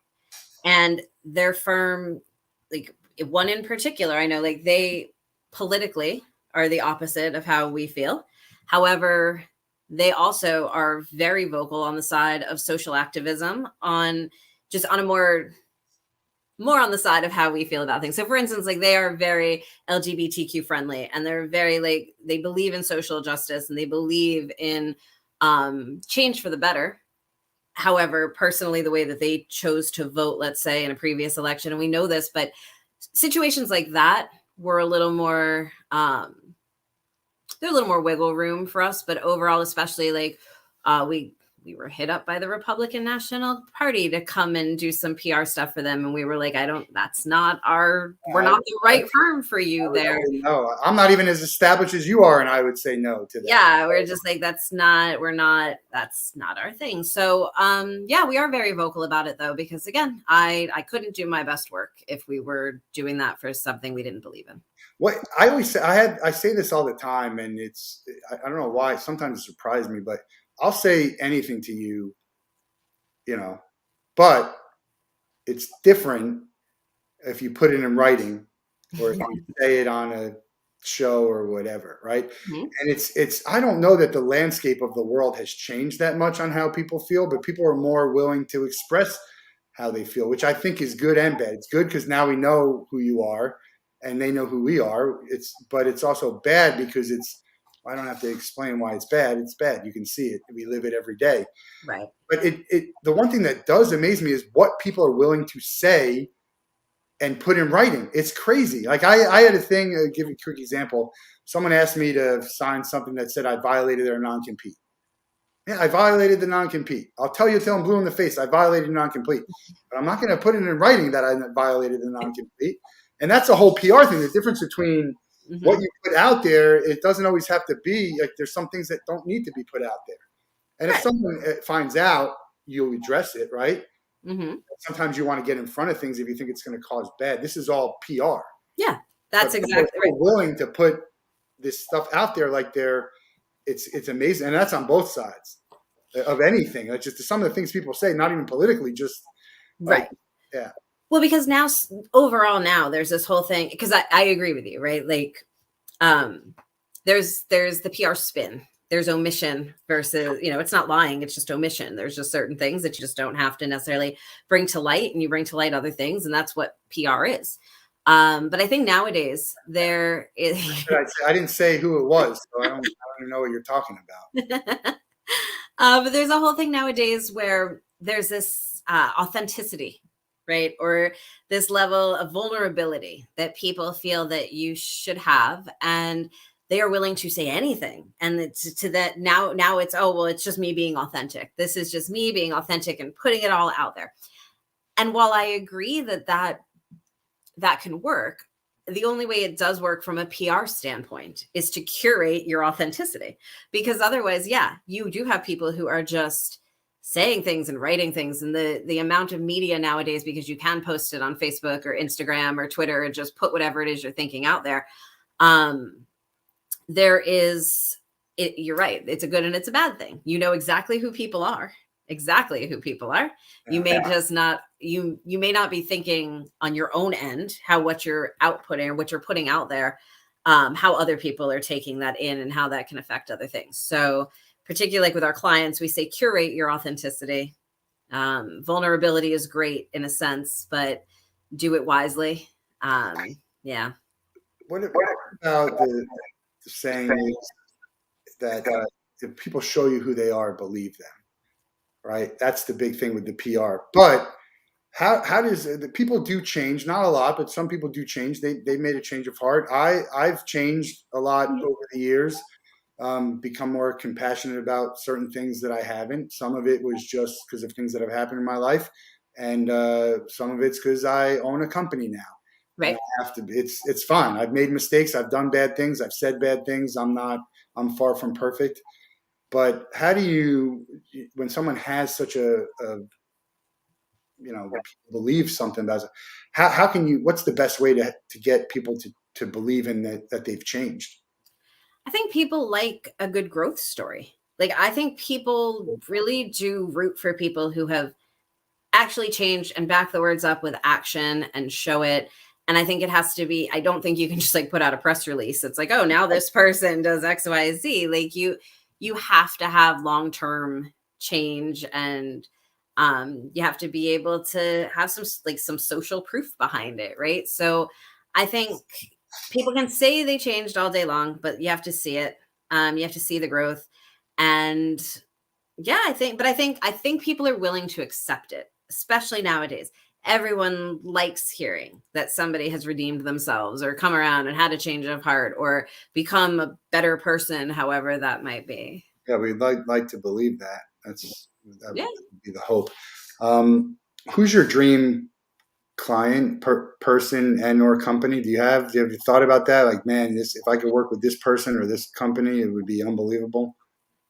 And their firm, like one in particular, I know like they politically are the opposite of how we feel. However, they also are very vocal on the side of social activism, on just on a more on the side of how we feel about things. So for instance, like they are very LGBTQ friendly, and they're very like they believe in social justice, and they believe in change for the better. However, personally, the way that they chose to vote, let's say in a previous election, and we know this, but situations like that were a little more there's a little more wiggle room for us. But overall, especially like we were hit up by the Republican National Party to come and do some PR stuff for them, and we were like, that's not we're not the right firm for you there. No, I'm not even as established as you are, and I would say no to that. Yeah, we're just like, that's not our thing. So yeah, we are very vocal about it though, because again, I couldn't do my best work if we were doing that for something we didn't believe in. What I always say, I say this all the time, and I don't know why. Sometimes it surprises me, but I'll say anything to you, but it's different if you put it in writing or if you say it on a show or whatever, right? Mm-hmm. And I don't know that the landscape of the world has changed that much on how people feel, but people are more willing to express how they feel, which I think is good and bad. It's good because now we know who you are and they know who we are. But it's also bad because I don't have to explain why it's bad. It's bad. You can see it. We live it every day. Right. But the one thing that does amaze me is what people are willing to say and put in writing. It's crazy. Like I had a thing, give you a quick example. Someone asked me to sign something that said I violated their non-compete. Yeah, I violated the non-compete. I'll tell you till I'm blue in the face, I violated non-compete. But I'm not going to put it in writing that I violated the non-compete. And that's a whole PR thing. The difference between what you put out there, it doesn't always have to be, like there's some things that don't need to be put out there. And if someone finds out, you'll address it, right? Mm-hmm. Sometimes you want to get in front of things if you think it's going to cause bad. This is all PR. Yeah, that's exactly right. Willing to put this stuff out there like it's amazing. And that's on both sides of anything. Like just some of the things people say, not even politically, just right. Yeah. Well, because now overall now there's this whole thing, because I agree with you, right? Like there's the PR spin. There's omission versus, it's not lying. It's just omission. There's just certain things that you just don't have to necessarily bring to light, and you bring to light other things. And that's what PR is. But I think nowadays there is. I didn't say who it was, so I don't even know what you're talking about. But there's a whole thing nowadays where there's this authenticity, right? Or this level of vulnerability that people feel that you should have. And they are willing to say anything. And it's to that now it's, it's just me being authentic. This is just me being authentic and putting it all out there. And while I agree that can work, the only way it does work from a PR standpoint is to curate your authenticity. Because otherwise, you do have people who are just saying things and writing things, and the amount of media nowadays, because you can post it on Facebook or Instagram or Twitter and just put whatever it is you're thinking out there. You're right. It's a good and it's a bad thing. You know exactly who people are. You may just not, you may not be thinking on your own end, what you're outputting or what you're putting out there, how other people are taking that in and how that can affect other things. So particularly like with our clients, we say curate your authenticity. Vulnerability is great in a sense, but do it wisely. Yeah. What about the saying that if people show you who they are, believe them, right? That's the big thing with the PR. But how does the people do change? Not a lot, but some people do change. They made a change of heart. I've changed a lot over the years, become more compassionate about certain things that I haven't. Some of it was just because of things that have happened in my life, and some of it's because I own a company now. Right. I have to. It's fun. I've made mistakes. I've done bad things. I've said bad things. I'm far from perfect. But how do you, when someone has such a believe something about it. How can you? What's the best way to get people to believe in that they've changed? I think people like a good growth story. Like, I think people really do root for people who have actually changed and back the words up with action and show it. And I think it has to be, I don't think you can just like put out a press release. It's like, oh, now this person does X, Y, Z. Like you have to have long-term change, and you have to be able to have some social proof behind it. Right. So I think people can say they changed all day long, but you have to see it. You have to see the growth. And yeah, I think people are willing to accept it, especially nowadays. Everyone likes hearing that somebody has redeemed themselves or come around and had a change of heart or become a better person, however that might be. Yeah, we'd like to believe that. That Yeah. would be the hope. Who's your dream client, person, and or company? Do you have thought about that? Like, man, if I could work with this person or this company, it would be unbelievable.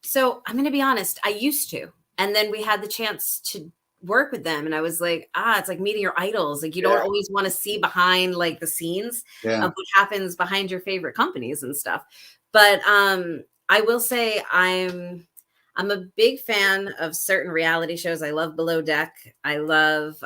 So I'm going to be honest, I used to. And then we had the chance to work with them. And I was like, it's like meeting your idols. Like, you don't always want to see behind like the scenes Yeah. of what happens behind your favorite companies and stuff. But I will say I'm a big fan of certain reality shows. I love Below Deck. I love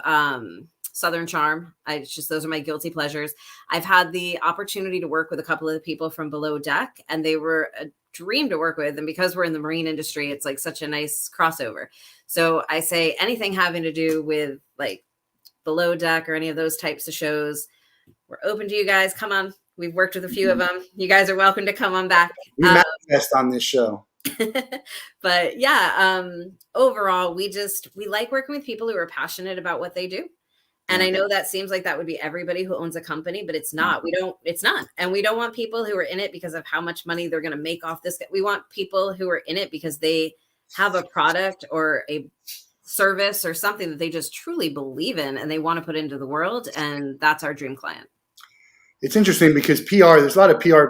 Southern Charm. Those are my guilty pleasures. I've had the opportunity to work with a couple of the people from Below Deck, and they were a dream to work with. And because we're in the marine industry, it's like such a nice crossover. So I say anything having to do with like Below Deck or any of those types of shows, we're open to you guys. Come on. We've worked with a few of them. You guys are welcome to come on back. We manifest on this show. But yeah, overall, we like working with people who are passionate about what they do. And I know that seems like that would be everybody who owns a company, but it's not. It's not. And we don't want people who are in it because of how much money they're going to make off this. We want people who are in it because they have a product or a service or something that they just truly believe in and they want to put into the world. And that's our dream client. It's interesting because PR, there's a lot of PR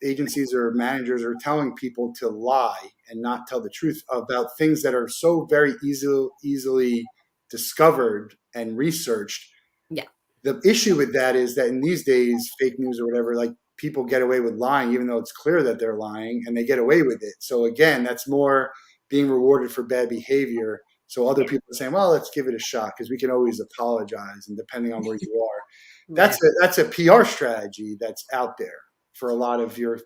agencies or managers are telling people to lie and not tell the truth about things that are so very easily discovered and researched. Yeah. The issue with that is that in these days, fake news or whatever, like people get away with lying, even though it's clear that they're lying, and they get away with it. So again, that's more being rewarded for bad behavior. So other people are saying, well, let's give it a shot because we can always apologize. And depending on where you are, that's a PR strategy that's out there for a lot of your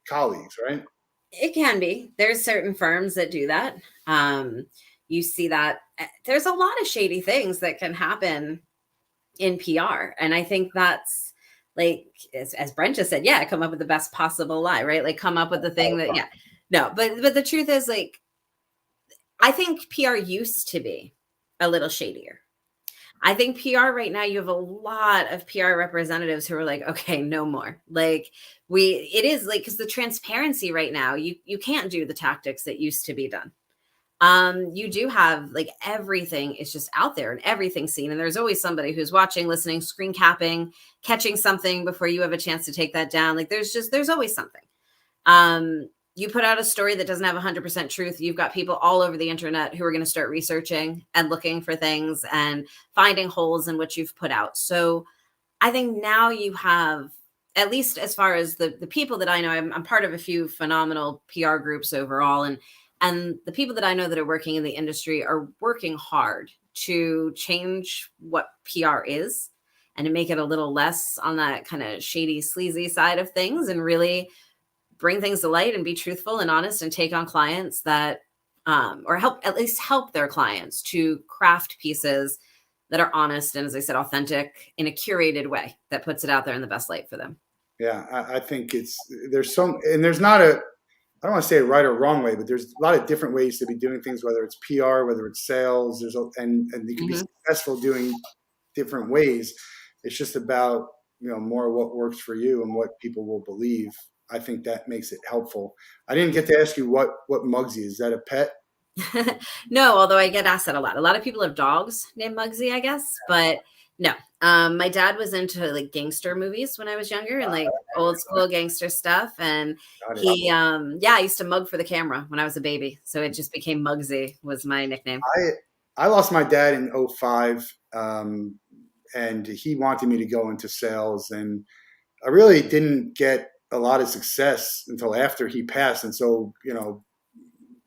colleagues, right? It can be. There's certain firms that do that. You see that there's a lot of shady things that can happen in PR. And I think that's like, as Brent just said, come up with the best possible lie, right? Like come up with the thing that, no, but the truth is like, I think PR used to be a little shadier. I think PR right now, you have a lot of PR representatives who are like, okay, no more. Like it is like, because the transparency right now, you can't do the tactics that used to be done. You do have like everything is just out there and everything's seen. And there's always somebody who's watching, listening, screen capping, catching something before you have a chance to take that down. Like there's always something. You put out a story that doesn't have 100% truth. You've got people all over the internet who are going to start researching and looking for things and finding holes in what you've put out. So I think now you have, at least as far as the people that I know, I'm part of a few phenomenal PR groups overall. And the people that I know that are working in the industry are working hard to change what PR is and to make it a little less on that kind of shady, sleazy side of things and really bring things to light and be truthful and honest and take on clients that, or at least help their clients to craft pieces that are honest and, as I said, authentic in a curated way that puts it out there in the best light for them. Yeah, I think there's not I don't want to say a right or wrong way, but there's a lot of different ways to be doing things, whether it's PR, whether it's sales, and you can be successful doing different ways. It's just about, more what works for you and what people will believe. I think that makes it helpful. I didn't get to ask you what Mugsy is. That a pet? No, although I get asked that a lot. A lot of people have dogs named Mugsy, I guess, but no. My dad was into like gangster movies when I was younger and like old school gangster stuff. And he, I used to mug for the camera when I was a baby. So it just became Mugsy was my nickname. I lost my dad in '05, and he wanted me to go into sales, and I really didn't get a lot of success until after he passed. And so,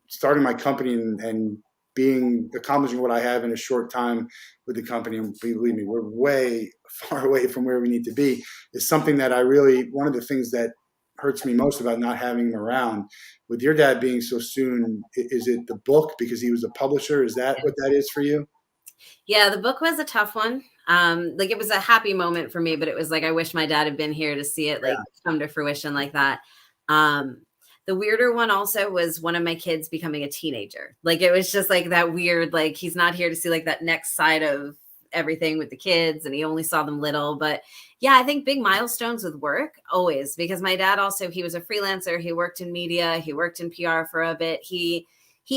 starting my company and being accomplishing what I have in a short time with the company, and believe me, we're way far away from where we need to be, is something that I really, one of the things that hurts me most about not having him around. With your dad being so soon, is it the book because he was a publisher? Is that what that is for you? Yeah, the book was a tough one. Like it was a happy moment for me, but it was like I wish my dad had been here to see it like come to fruition like that. Um, the weirder one also was one of my kids becoming a teenager. Like it was just like that weird, like he's not here to see like that next side of everything with the kids and he only saw them little. But yeah, I think big milestones with work always, because my dad also, he was a freelancer. He worked in media, he worked in PR for a bit. He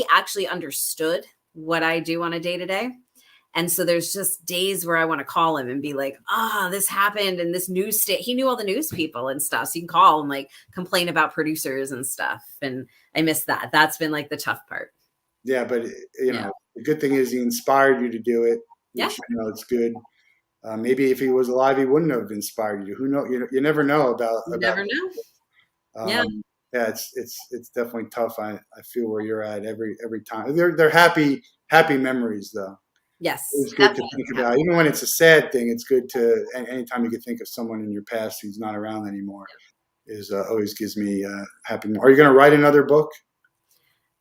actually understood what I do on a day to day. And so there's just days where I want to call him and be like, this happened in this news state. He knew all the news people and stuff. So you can call and like complain about producers and stuff. And I miss that. That's been like the tough part. Yeah, but Yeah. the good thing is he inspired you to do it, Yeah. which it's good. Maybe if he was alive, he wouldn't have inspired you. Who know? You never know You about. never know. Yeah. Yeah, it's definitely tough. I feel where you're at every time. They're happy memories though. Yes. It's good Happy, to think happy. about. Even when it's a sad thing, it's good to anytime you can think of someone in your past who's not around anymore is always gives me happy. Are you going to write another book?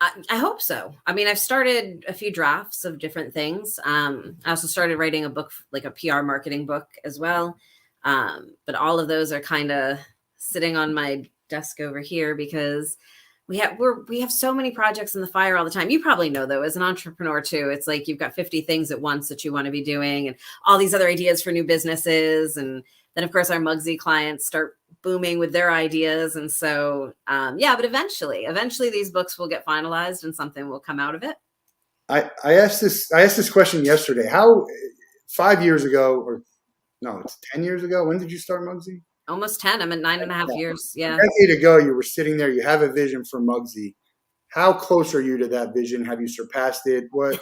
I hope so. I mean, I've started a few drafts of different things. I also started writing a book, like a PR marketing book as well. But all of those are kind of sitting on my desk over here because we have so many projects in the fire all the time. You probably know though, as an entrepreneur too, it's like you've got 50 things at once that you want to be doing and all these other ideas for new businesses. And then of course our Mugsy clients start booming with their ideas. And so, yeah, but eventually these books will get finalized and something will come out of it. I asked this question yesterday. How 5 years ago, or no, it's 10 years ago. When did you start Mugsy? Almost 10. I'm at 9.5 years. A Yeah. decade ago, you were sitting there. You have a vision for Mugsy. How close are you to that vision? Have you surpassed it? What?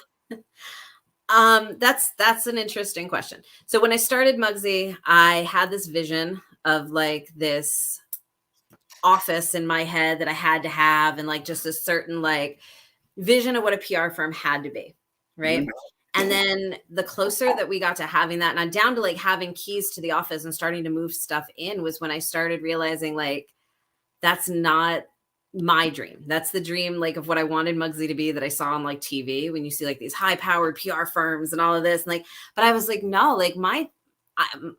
That's an interesting question. So when I started Mugsy, I had this vision of like this office in my head that I had to have, and like just a certain like vision of what a PR firm had to be, right? Mhm. And then the closer that we got to having that, and I'm down to like having keys to the office and starting to move stuff in, was when I started realizing like that's not my dream. That's the dream like of what I wanted Mugsy to be that I saw on like TV when you see like these high powered PR firms and all of this. And like, but I was like, no, like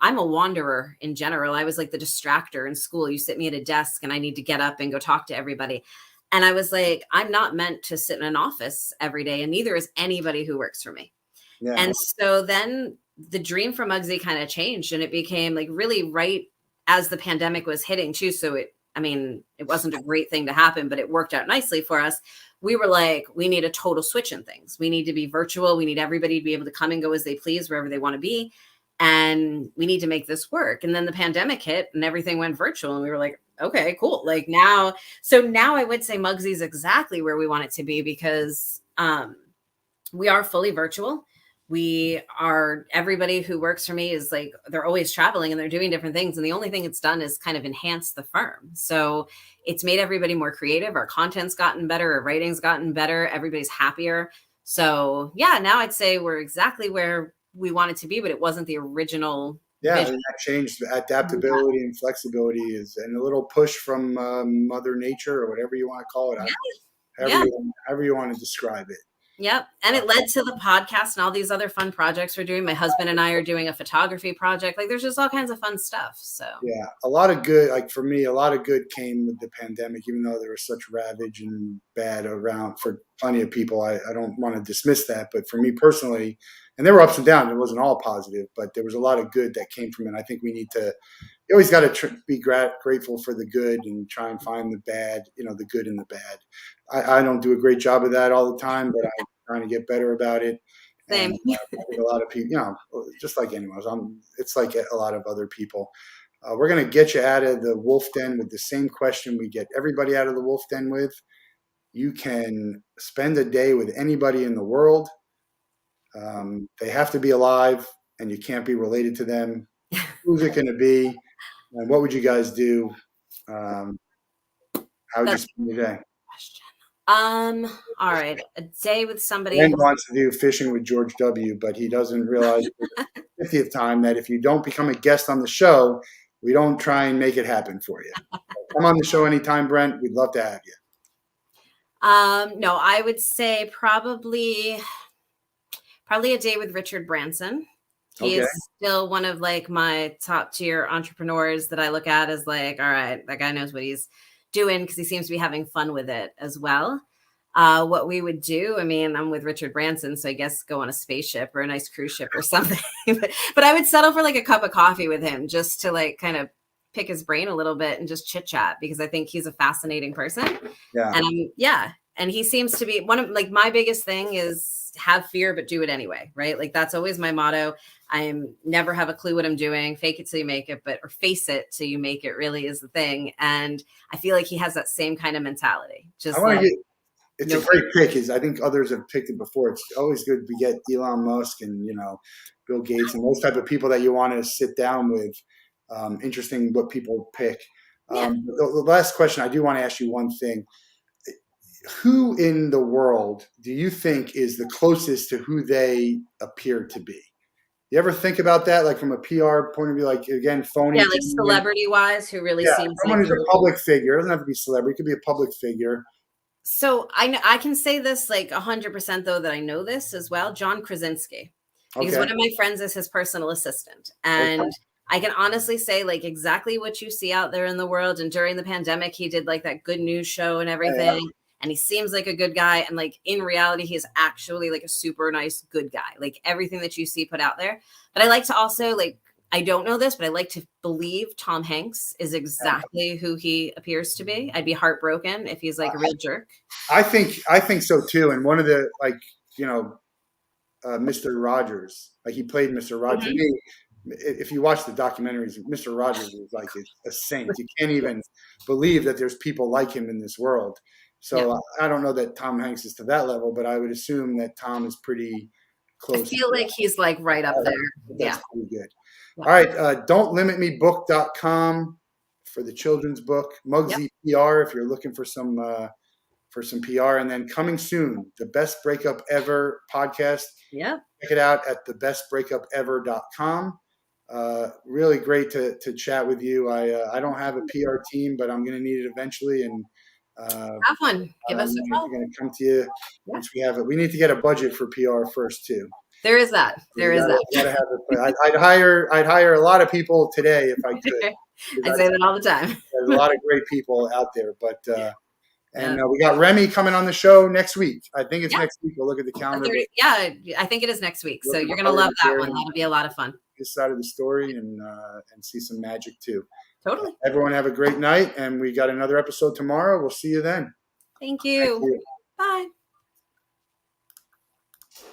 I'm a wanderer in general. I was like the distractor in school. You sit me at a desk and I need to get up and go talk to everybody. And I was like, I'm not meant to sit in an office every day, and neither is anybody who works for me. Yeah. And so then the dream for Mugsy kind of changed, and it became like really right as the pandemic was hitting too. So I mean, it wasn't a great thing to happen, but it worked out nicely for us. We were like, we need a total switch in things. We need to be virtual. We need everybody to be able to come and go as they please, wherever they want to be. And we need to make this work. And then the pandemic hit and everything went virtual. And we were like, okay, cool. Like now, so now I would say Mugsy is exactly where we want it to be, because we are fully virtual. We are, everybody who works for me is like, they're always traveling and they're doing different things. And the only thing it's done is kind of enhance the firm. So it's made everybody more creative. Our content's gotten better. Our writing's gotten better. Everybody's happier. So yeah, now I'd say we're exactly where we wanted to be, but it wasn't the original Yeah, vision. and that changed. Adaptability and flexibility is, and a little push from Mother Nature or whatever you want to call it. Yeah. However Yeah. however you want to describe it. Yep. And it led to the podcast and all these other fun projects we're doing. My husband and I are doing a photography project. Like there's just all kinds of fun stuff. So Yeah, a lot of good. Like for me, a lot of good came with the pandemic, even though there was such ravage and bad around for plenty of people. I don't want to dismiss that, but for me personally, and there were ups and downs. It wasn't all positive, but there was a lot of good that came from it. I think we need to. You always got to be grateful for the good and try and find the bad. The good and the bad. I don't do a great job of that all the time, but I'm trying to get better about it. And same. I think a lot of people, just like anyone else, it's like a lot of other people. We're going to get you out of the wolf den with the same question we get everybody out of the wolf den with. You can spend a day with anybody in the world. They have to be alive, and you can't be related to them. Who's it going to be? And what would you guys do? How would you That's spend your day? a question. All right. A day with somebody. Ben wants to do fishing with George W., but he doesn't realize for the 50th time that if you don't become a guest on the show, we don't try and make it happen for you. Come on the show anytime, Brent. We'd love to have you. No, I would say probably a day with Richard Branson. He is still one of like my top tier entrepreneurs that I look at as like, all right, that guy knows what he's doing because he seems to be having fun with it as well. What we would do, I mean, I'm with Richard Branson, so I guess go on a spaceship or a nice cruise ship or something. but I would settle for like a cup of coffee with him just to like kind of pick his brain a little bit and just chit chat because I think he's a fascinating person. Yeah. And and he seems to be one of like my biggest thing is have fear, but do it anyway. Right. Like that's always my motto. I'm never have a clue what I'm doing. Fake it till you make it, or face it till you make it really is the thing. And I feel like he has that same kind of mentality. Just it's a great pick. I think others have picked it before. It's always good to get Elon Musk and, Bill Gates and those type of people that you want to sit down with. Interesting what people pick. The last question, I do want to ask you one thing. Who in the world do you think is the closest to who they appear to be? You ever think about that, like from a PR point of view, like again, phony? Yeah, like celebrity-wise, who really seems someone like who's a public figure. It doesn't have to be celebrity. It could be a public figure. So I can say this like 100% though that I know this as well. John Krasinski, because one of my friends is his personal assistant, and I can honestly say like exactly what you see out there in the world. And during the pandemic, he did like that good news show and everything. Yeah. And he seems like a good guy. And like in reality, he's actually like a super nice, good guy. Like everything that you see put out there. But I like to also like, I don't know this, but I like to believe Tom Hanks is exactly who he appears to be. I'd be heartbroken if he's like a real jerk. I think so too. And one of the Mr. Rogers, like he played Mr. Rogers. Mm-hmm. To me, if you watch the documentaries, Mr. Rogers is like a saint. You can't even believe that there's people like him in this world. So I don't know that Tom Hanks is to that level, but I would assume that Tom is pretty close. I feel like he's like right up there. That's pretty good. Yeah. All right. Don'tLimitMeBook.com for the children's book. Mugsy PR if you're looking for some PR. And then coming soon, the Best Breakup Ever podcast. Yeah. Check it out at thebestbreakupever.com. Really great to chat with you. I don't have a PR team, but I'm going to need it eventually. And have one. Give us a call. We're going to come to you once we have it. We need to get a budget for PR first too. There is that. I'd hire a lot of people today if I could. I say that all the time. There's a lot of great people out there, but we got Remy coming on the show next week. I think it's next week. We'll look at the calendar. Yeah, I think it is next week. So you're gonna love that one. That'll be a lot of fun. This side of the story and see some magic too. Totally. Everyone have a great night, and we got another episode tomorrow. We'll see you then. Thank you. Bye.